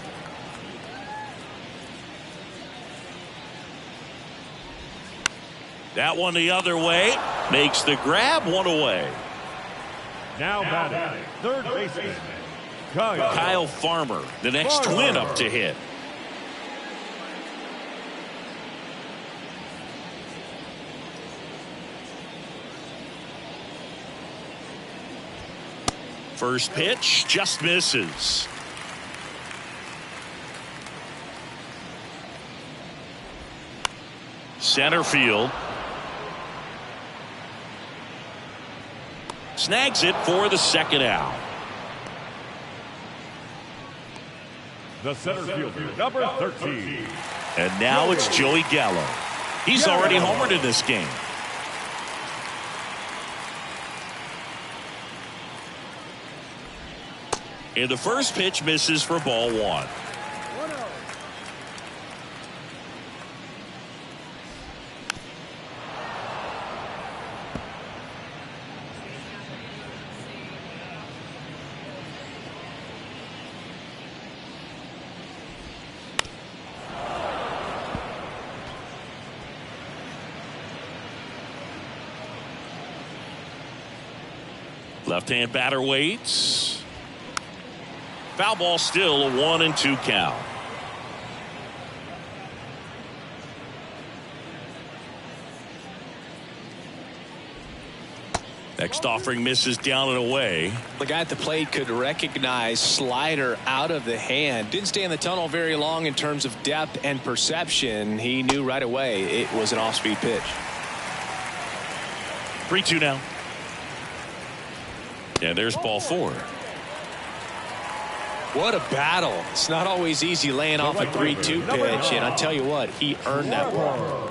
That one the other way. Makes the grab, 1 away. Now batting, third baseman, Kyle Farmer, the next twin up to hit. First pitch just misses. Center field. Snags it for the second out. The center fielder, number 13. And now it's Joey Gallo. He's already homered in this game. And the first pitch misses for ball 1. Left-hand batter waits. Foul ball, still a 1-2 count. Next offering misses down and away. The guy at the plate could recognize slider out of the hand. Didn't stay in the tunnel very long in terms of depth and perception. He knew right away it was an off-speed pitch. 3-2 now. And there's ball 4. What a battle. It's not always easy laying off a 3-2 pitch, and I tell you what, he earned that one.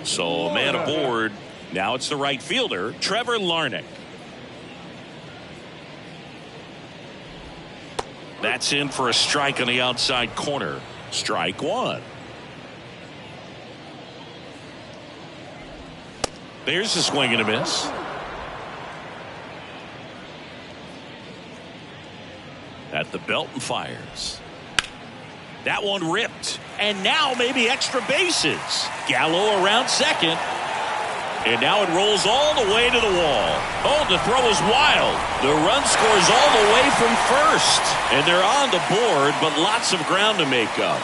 So a man aboard. Now it's the right fielder, Trevor Larnach. That's in for a strike on the outside corner. Strike 1. There's a swing and a miss. At the belt and fires. That one ripped. And now maybe extra bases. Gallo around second. And now it rolls all the way to the wall. Oh, the throw is wild. The run scores all the way from first. And they're on the board, but lots of ground to make up.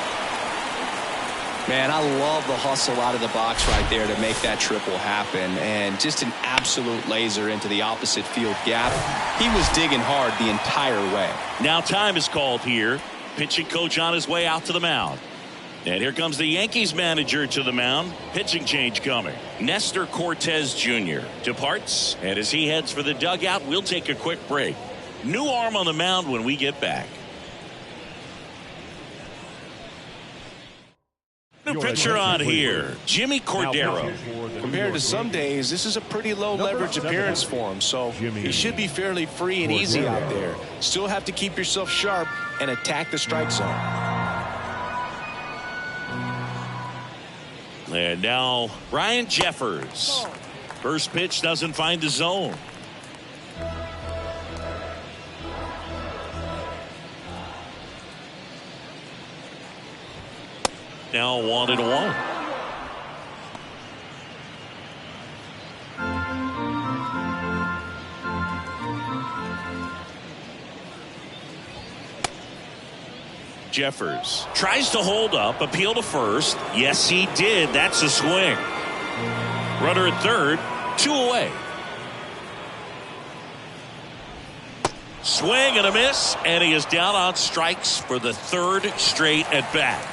Man, I love the hustle out of the box right there to make that triple happen. And just an absolute laser into the opposite field gap. He was digging hard the entire way. Now time is called here. Pitching coach on his way out to the mound. And here comes the Yankees manager to the mound. Pitching change coming. Nestor Cortez Jr. departs. And as he heads for the dugout, we'll take a quick break. New arm on the mound when we get back. New pitcher on here, Jimmy Cordero. Compared to some days, this is a pretty low leverage appearance for him, so he should be fairly free and easy out there. Still have to keep yourself sharp and attack the strike zone. And now Ryan Jeffers. First pitch doesn't find the zone. Now 1-1. Jeffers tries to hold up, appeal to first. Yes, he did. That's a swing. Runner at third, 2 away. Swing and a miss, and he is down on strikes for the third straight at bat.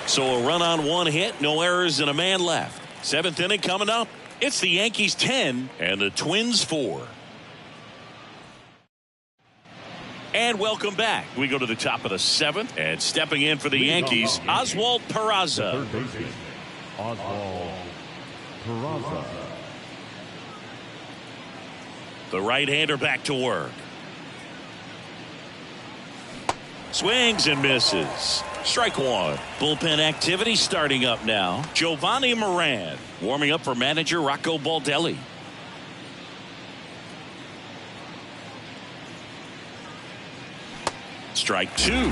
So a run on one hit, no errors, and a man left. Seventh inning coming up. It's the Yankees 10 and the Twins 4. And welcome back. We go to the top of the seventh, and stepping in for the Yankees, Oswald Peraza. Third baseman, Oswald Peraza. The right-hander back to work. Swings and misses. Strike one. Bullpen activity starting up now. Giovanni Moran warming up for manager Rocco Baldelli. Strike two.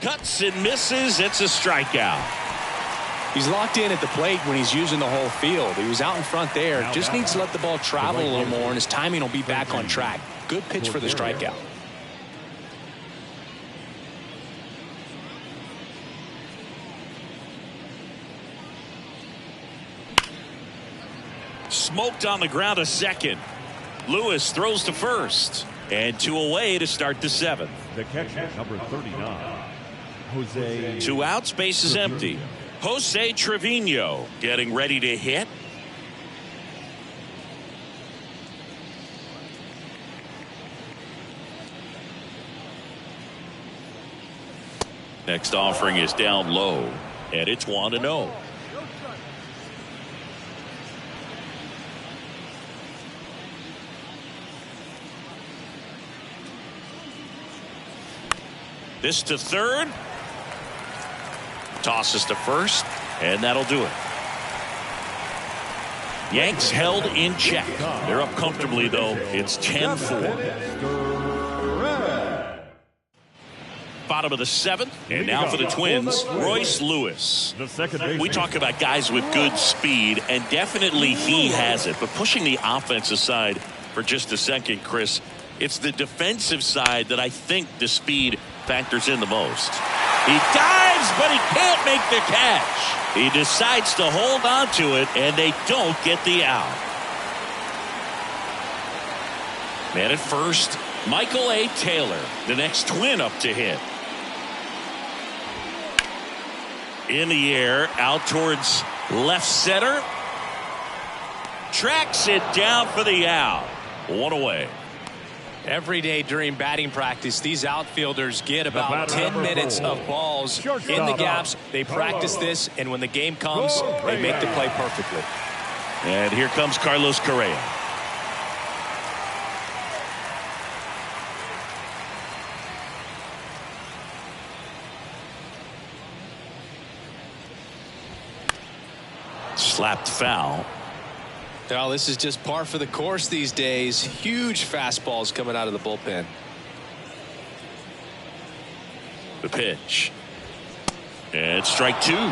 Cuts and misses. It's a strikeout. He's locked in at the plate when he's using the whole field. He was out in front there. Just needs to let the ball travel a little more, and his timing will be back on track. Good pitch for the strikeout. Smoked on the ground to second. Lewis throws to first. And two away to start the seventh. The catcher, number 39, Jose. Two outs, base is empty. Jose Trevino getting ready to hit. Next offering is down low, and it's 1-0. This to third. Tosses to first, and that'll do it. Yanks held in check. They're up comfortably, though. It's 10-4. Bottom of the seventh, and now for the Twins, Royce Lewis. We talk about guys with good speed, and definitely he has it. But pushing the offense aside for just a second, Chris, it's the defensive side that I think the speed factors in the most. He dives, but he can't make the catch. He decides to hold on to it, and they don't get the out. Man at first, Michael A. Taylor, the next Twin up to hit. In the air, out towards left center. Tracks it down for the out. One away. Every day during batting practice, these outfielders get about 10 minutes of balls in the gaps. They practice this, and when the game comes, they make the play perfectly. And here comes Carlos Correa. Slapped foul. Well, this is just par for the course these days. Huge fastballs coming out of the bullpen. The pitch. And strike two.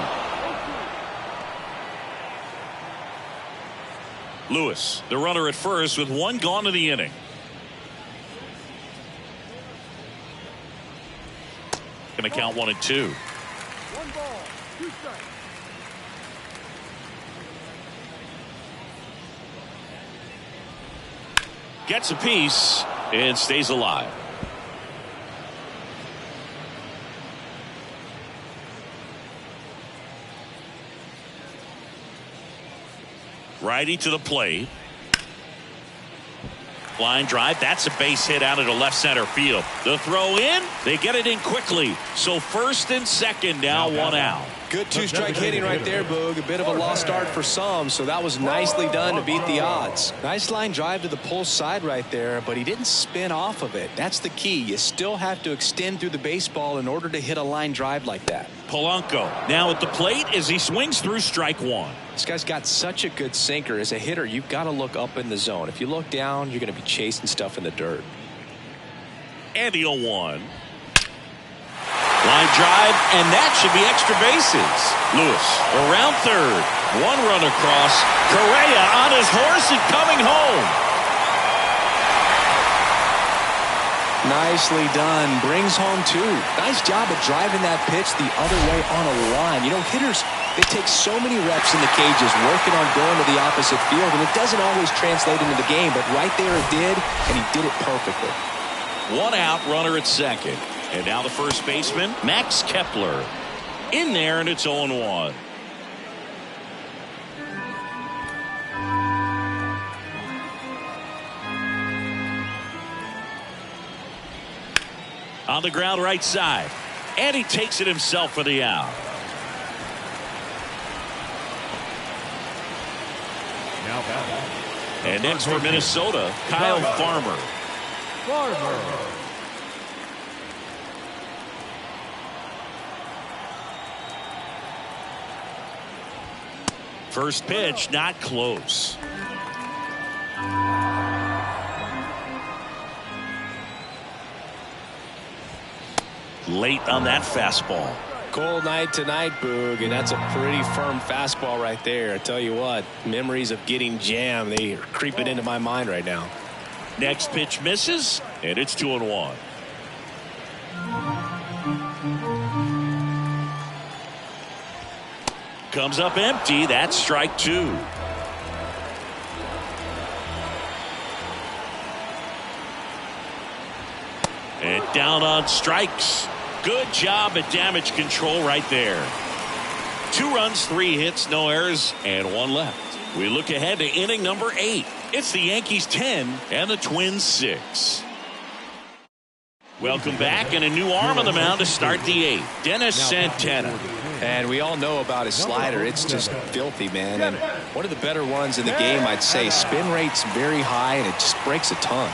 Lewis, the runner at first with one gone in the inning. Going to count 1-2. Gets a piece and stays alive. Righty to the plate. Line drive. That's a base hit out into left center field. The throw in. They get it in quickly. So first and second now, one out. Good two-strike hitting right there, Boog. A bit of a lost start for some, so that was nicely done to beat the odds. Nice line drive to the pull side right there, but he didn't spin off of it. That's the key. You still have to extend through the baseball in order to hit a line drive like that. Polanco now at the plate as he swings through strike one. This guy's got such a good sinker. As a hitter, you've got to look up in the zone. If you look down, you're going to be chasing stuff in the dirt. And the 0-1. Line drive, and that should be extra bases. Lewis around third. One run across. Correa on his horse and coming home. nicely done. Brings home two. Nice job of driving that pitch the other way on a line. You know, hitters, they take so many reps in the cages working on going to the opposite field, and it doesn't always translate into the game, but right there it did, and he did it perfectly. One out, runner at second. And now the first baseman, Max Kepler. In there, and it's 0-1. On the ground right side. And he takes it himself for the out. Now batting. And next for Minnesota, Kyle Farmer. First pitch, not close. Late on that fastball. Cold night tonight, Boog, and that's a pretty firm fastball right there. I tell you what, memories of getting jammed, they are creeping into my mind right now. Next pitch misses, and it's 2-1. Comes up empty. That's strike two. And down on strikes. Good job at damage control right there. 2 runs, 3 hits, no errors, and 1 left. We look ahead to inning number 8. It's the Yankees 10 and the Twins 6. Welcome back, and a new arm on the mound to start the 8th. Dennis Santana. And we all know about his slider. It's just filthy, man. And one of the better ones in the game, I'd say. Spin rate's very high, and it just breaks a ton.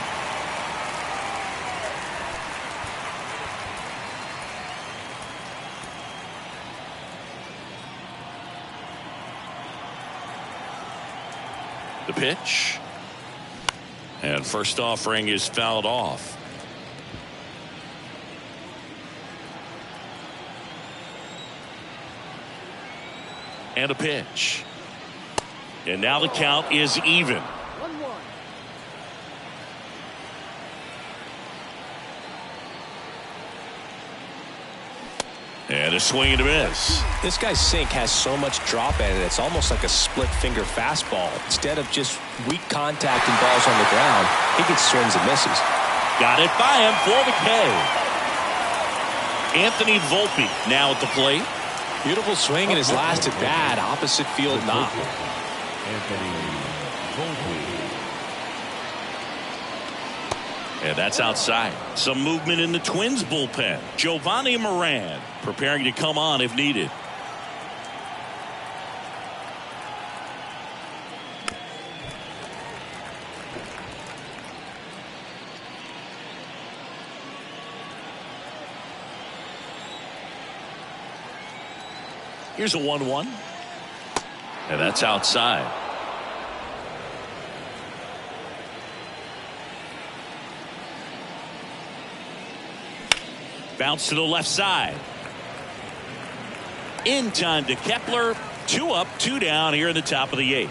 The pitch. And first offering is fouled off. And a pitch. And now the count is even. And a swing and a miss. This guy's sink has so much drop in it, it's almost like a split finger fastball. Instead of just weak contact and balls on the ground, he gets swings and misses. Got it by him for the K. Anthony Volpe now at the plate. Beautiful swing in his last at bat, opposite field knock. Anthony Volpe. And that's outside. Some movement in the Twins bullpen. Giovanni Moran preparing to come on if needed. Here's a 1-1. And that's outside. Bounce to the left side. In time to Kepler. 2 up, 2 down here in the top of the 8th.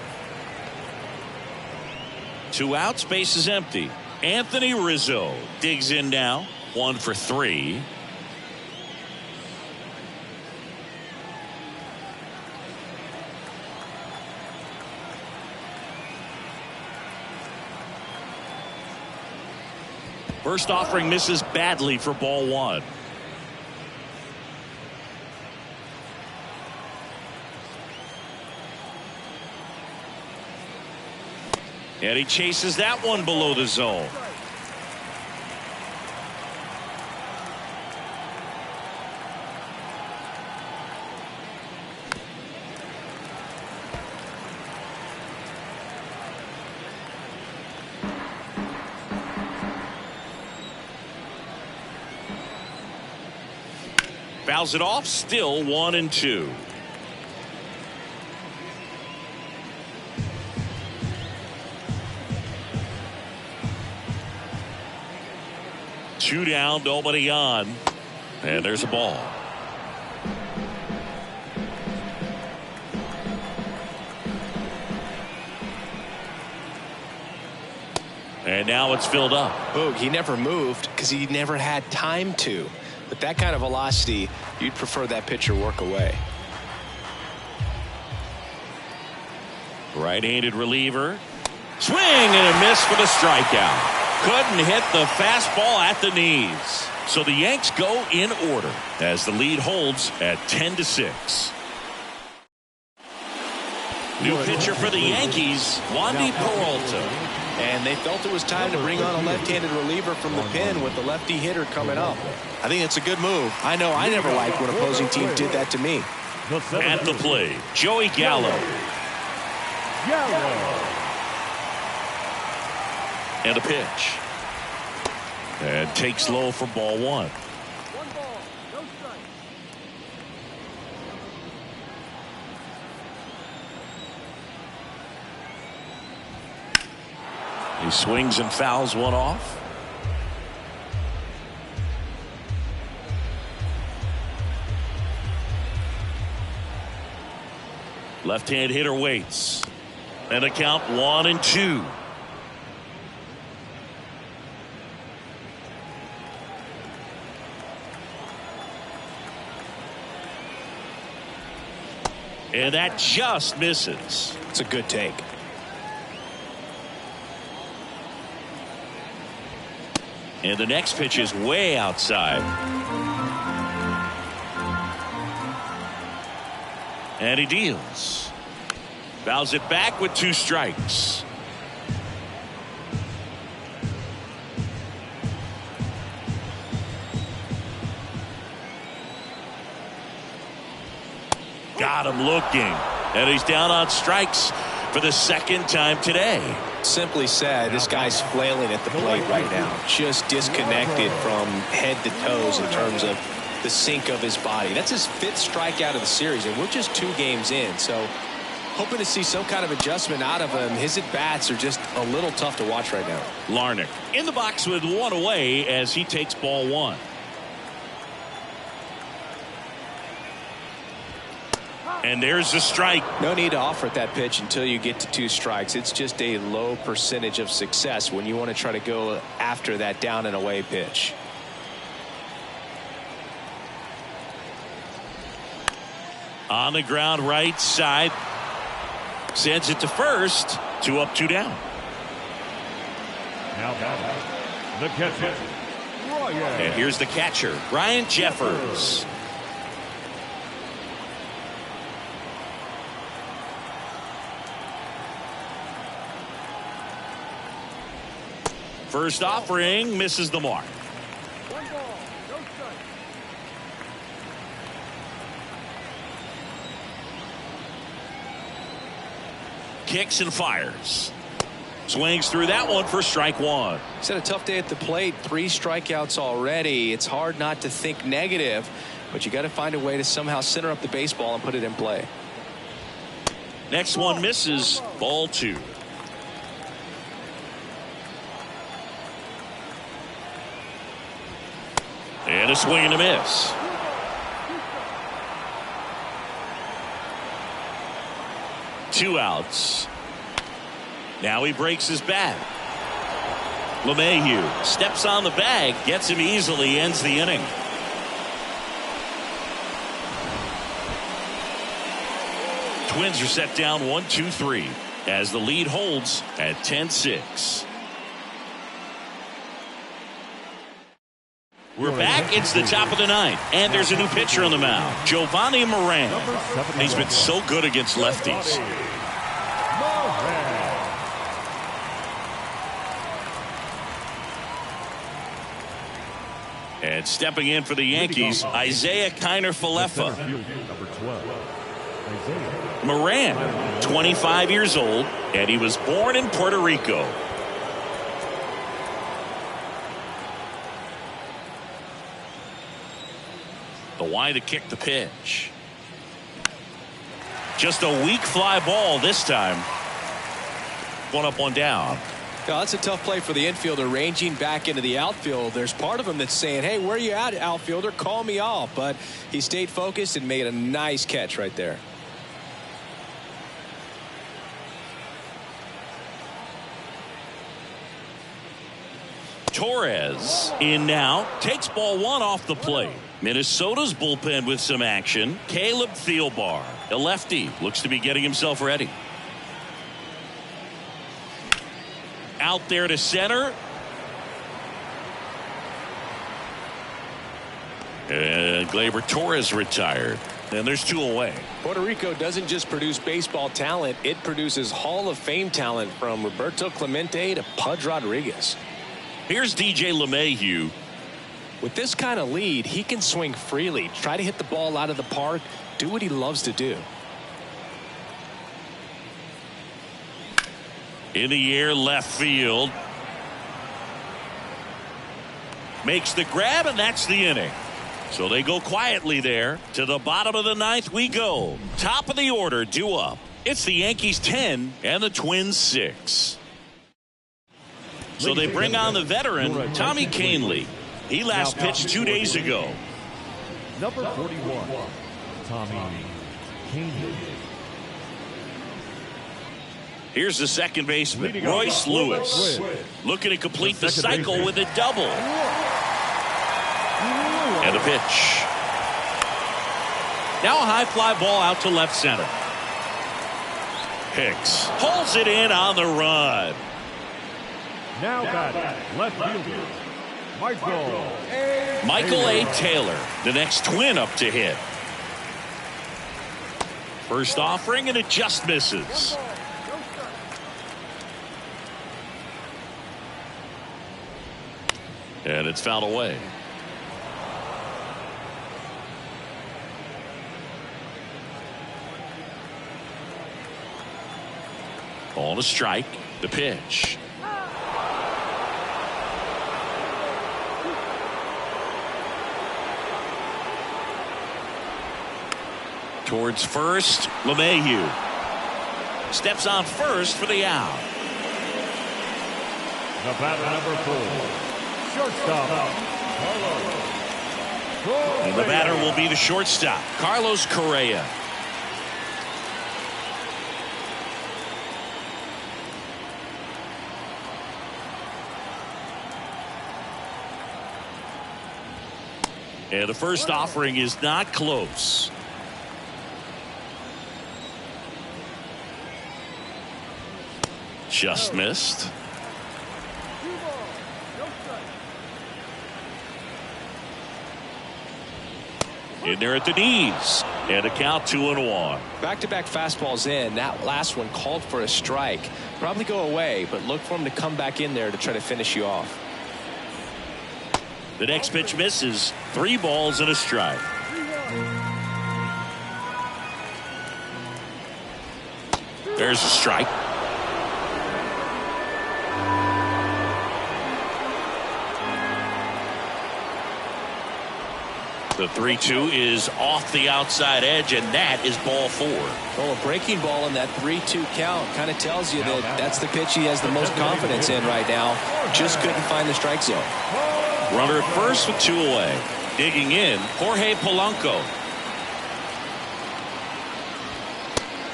2 outs, base is empty. Anthony Rizzo digs in now. 1 for 3. First offering misses badly for ball 1. And he chases that one below the zone. Fouls it off, still 1-2. Two down, nobody on. And there's a ball. And now it's filled up. Boog, he never moved because he never had time to. With that kind of velocity, you'd prefer that pitcher work away. Right-handed reliever. Swing and a miss for the strikeout. Couldn't hit the fastball at the knees. So the Yanks go in order as the lead holds at 10-6. New pitcher for the Yankees, Wandy Peralta. And they felt it was time to bring on a left-handed reliever from the pen with the lefty hitter coming up. I think it's a good move. I know I never liked when opposing teams did that to me. At the plate, Joey Gallo. And a pitch. And takes low for ball one. He swings and fouls one off. Left-hand hitter waits. And a count 1-2. And that just misses. It's a good take. And the next pitch is way outside. And he deals. Fouls it back with 2 strikes. Got him looking. And he's down on strikes for the second time today. Simply said, this guy's flailing at the plate right now. Just disconnected from head to toes in terms of the sink of his body. That's his 5th strikeout of the series, and we're just 2 games in. So hoping to see some kind of adjustment out of him. His at-bats are just a little tough to watch right now. Larnach in the box with 1 away as he takes ball 1. And there's the strike. No need to offer at that pitch until you get to 2 strikes. It's just a low percentage of success when you want to try to go after that down and away pitch. On the ground right side. Sends it to first. 2 up, 2 down. Now the catcher. And here's the catcher, Ryan Jeffers. First offering misses the mark. 1 ball, no strike. Kicks and fires. Swings through that one for strike 1. He's had a tough day at the plate. 3 strikeouts already. It's hard not to think negative, but you got to find a way to somehow center up the baseball and put it in play. Next one misses. Ball 2. And a swing and a miss. Two outs. Now he breaks his bat. LeMahieu steps on the bag, gets him easily, ends the inning. Twins are set down 1-2-3 as the lead holds at 10-6. We're back. It's the top of the 9th, and there's a new pitcher on the mound, Giovanni Moran. He's been so good against lefties. And stepping in for the Yankees, Isaiah Kiner-Falefa. Moran, 25 years old, and he was born in Puerto Rico. The wide to kick the pitch. Just a weak fly ball this time. 1 up, 1 down. Now, that's a tough play for the infielder ranging back into the outfield. There's part of him that's saying, hey, where you at, outfielder? Call me off. But he stayed focused and made a nice catch right there. Torres in now, takes ball one off the plate. Minnesota's bullpen with some action. Caleb Thielbar, a lefty, looks to be getting himself ready. Out there to center. And Gleyber Torres retired. And there's two away. Puerto Rico doesn't just produce baseball talent, it produces Hall of Fame talent, from Roberto Clemente to Pudge Rodriguez. Here's DJ LeMahieu. With this kind of lead, he can swing freely, try to hit the ball out of the park, do what he loves to do. In the air, left field. Makes the grab, and that's the inning. So they go quietly there. To the bottom of the ninth we go. Top of the order, due up. It's the Yankees 10 and the Twins 6. So they bring on the veteran, Tommy Kahnle. He last pitched 2 days ago. Number 41, Tommy Kahnle. Here's the second baseman, Royce Lewis. Looking to complete the cycle with a double. And a pitch. Now a high fly ball out to left center. Hicks pulls it in on the run. Now batting, left fielder, Michael A. Taylor, the next Twin up to hit. First offering, and it just misses. And it's fouled away. On a strike, the pitch. Towards first, LeMahieu. Steps on first for the out. The batter, number 4, shortstop, Carlos. And the batter will be the shortstop, Carlos Correa. And the first offering is not close. Just missed. In there at the knees. And a count 2-1. Back-to-back fastballs in. That last one called for a strike. Probably go away, but look for him to come back in there to try to finish you off. The next pitch misses. 3 balls and a strike. There's a strike. The 3-2 is off the outside edge, and that is ball 4. Well, a breaking ball in that 3-2 count kind of tells you that that's the pitch he has the most confidence in right now. Just couldn't find the strike zone. Runner at first with 2 away. Digging in, Jorge Polanco.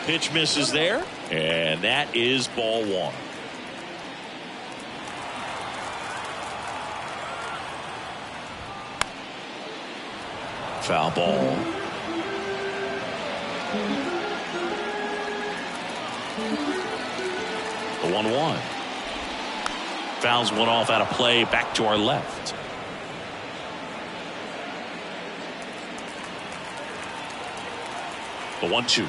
Pitch misses there, and that is ball 1. Foul ball. The 1-1. Fouls one off out of play, back to our left. The 1-2.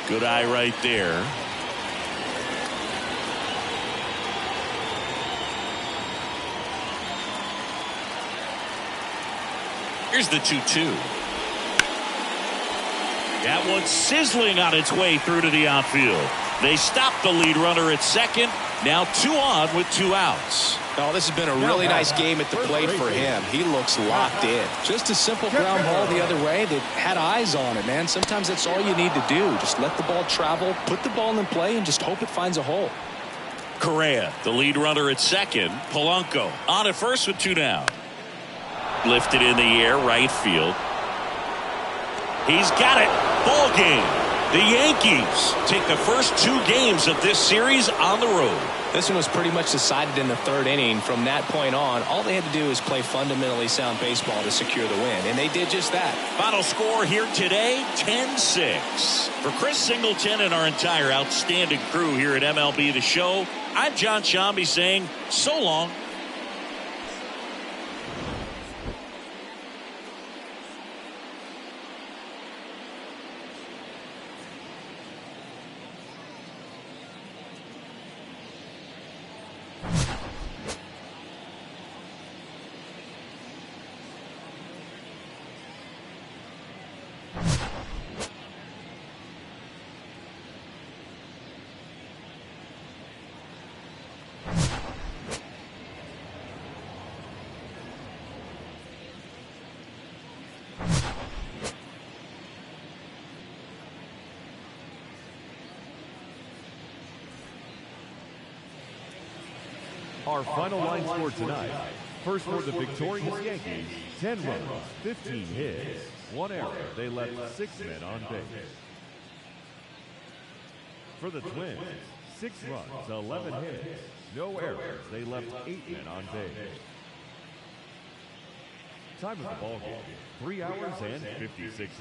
Good eye right there. Here's the 2-2. That one's sizzling on its way through to the outfield. They stop the lead runner at second. Now 2 on with 2 outs. Oh, this has been a really nice game at the plate for him. He looks locked in. Just a simple ground ball the other way that had eyes on it, man. Sometimes that's all you need to do. Just let the ball travel, put the ball in play, and just hope it finds a hole. Correa, the lead runner at second. Polanco on at first with 2 down. Lifted in the air, right field. He's got it. Ball game. The Yankees take the first 2 games of this series on the road. This one was pretty much decided in the 3rd inning. From that point on, all they had to do is play fundamentally sound baseball to secure the win, and they did just that. Final score here today, 10-6. For Chris Singleton and our entire outstanding crew here at MLB The Show, I'm John Shambi saying so long. Our final line score tonight. First for the victorious Yankees, 10 runs, 15 hits, 1 error. They left 6 men on base. For the Twins, 6 runs, 11 hits, no errors. They left 8 men on base. Time of the ball game, 3 hours and 56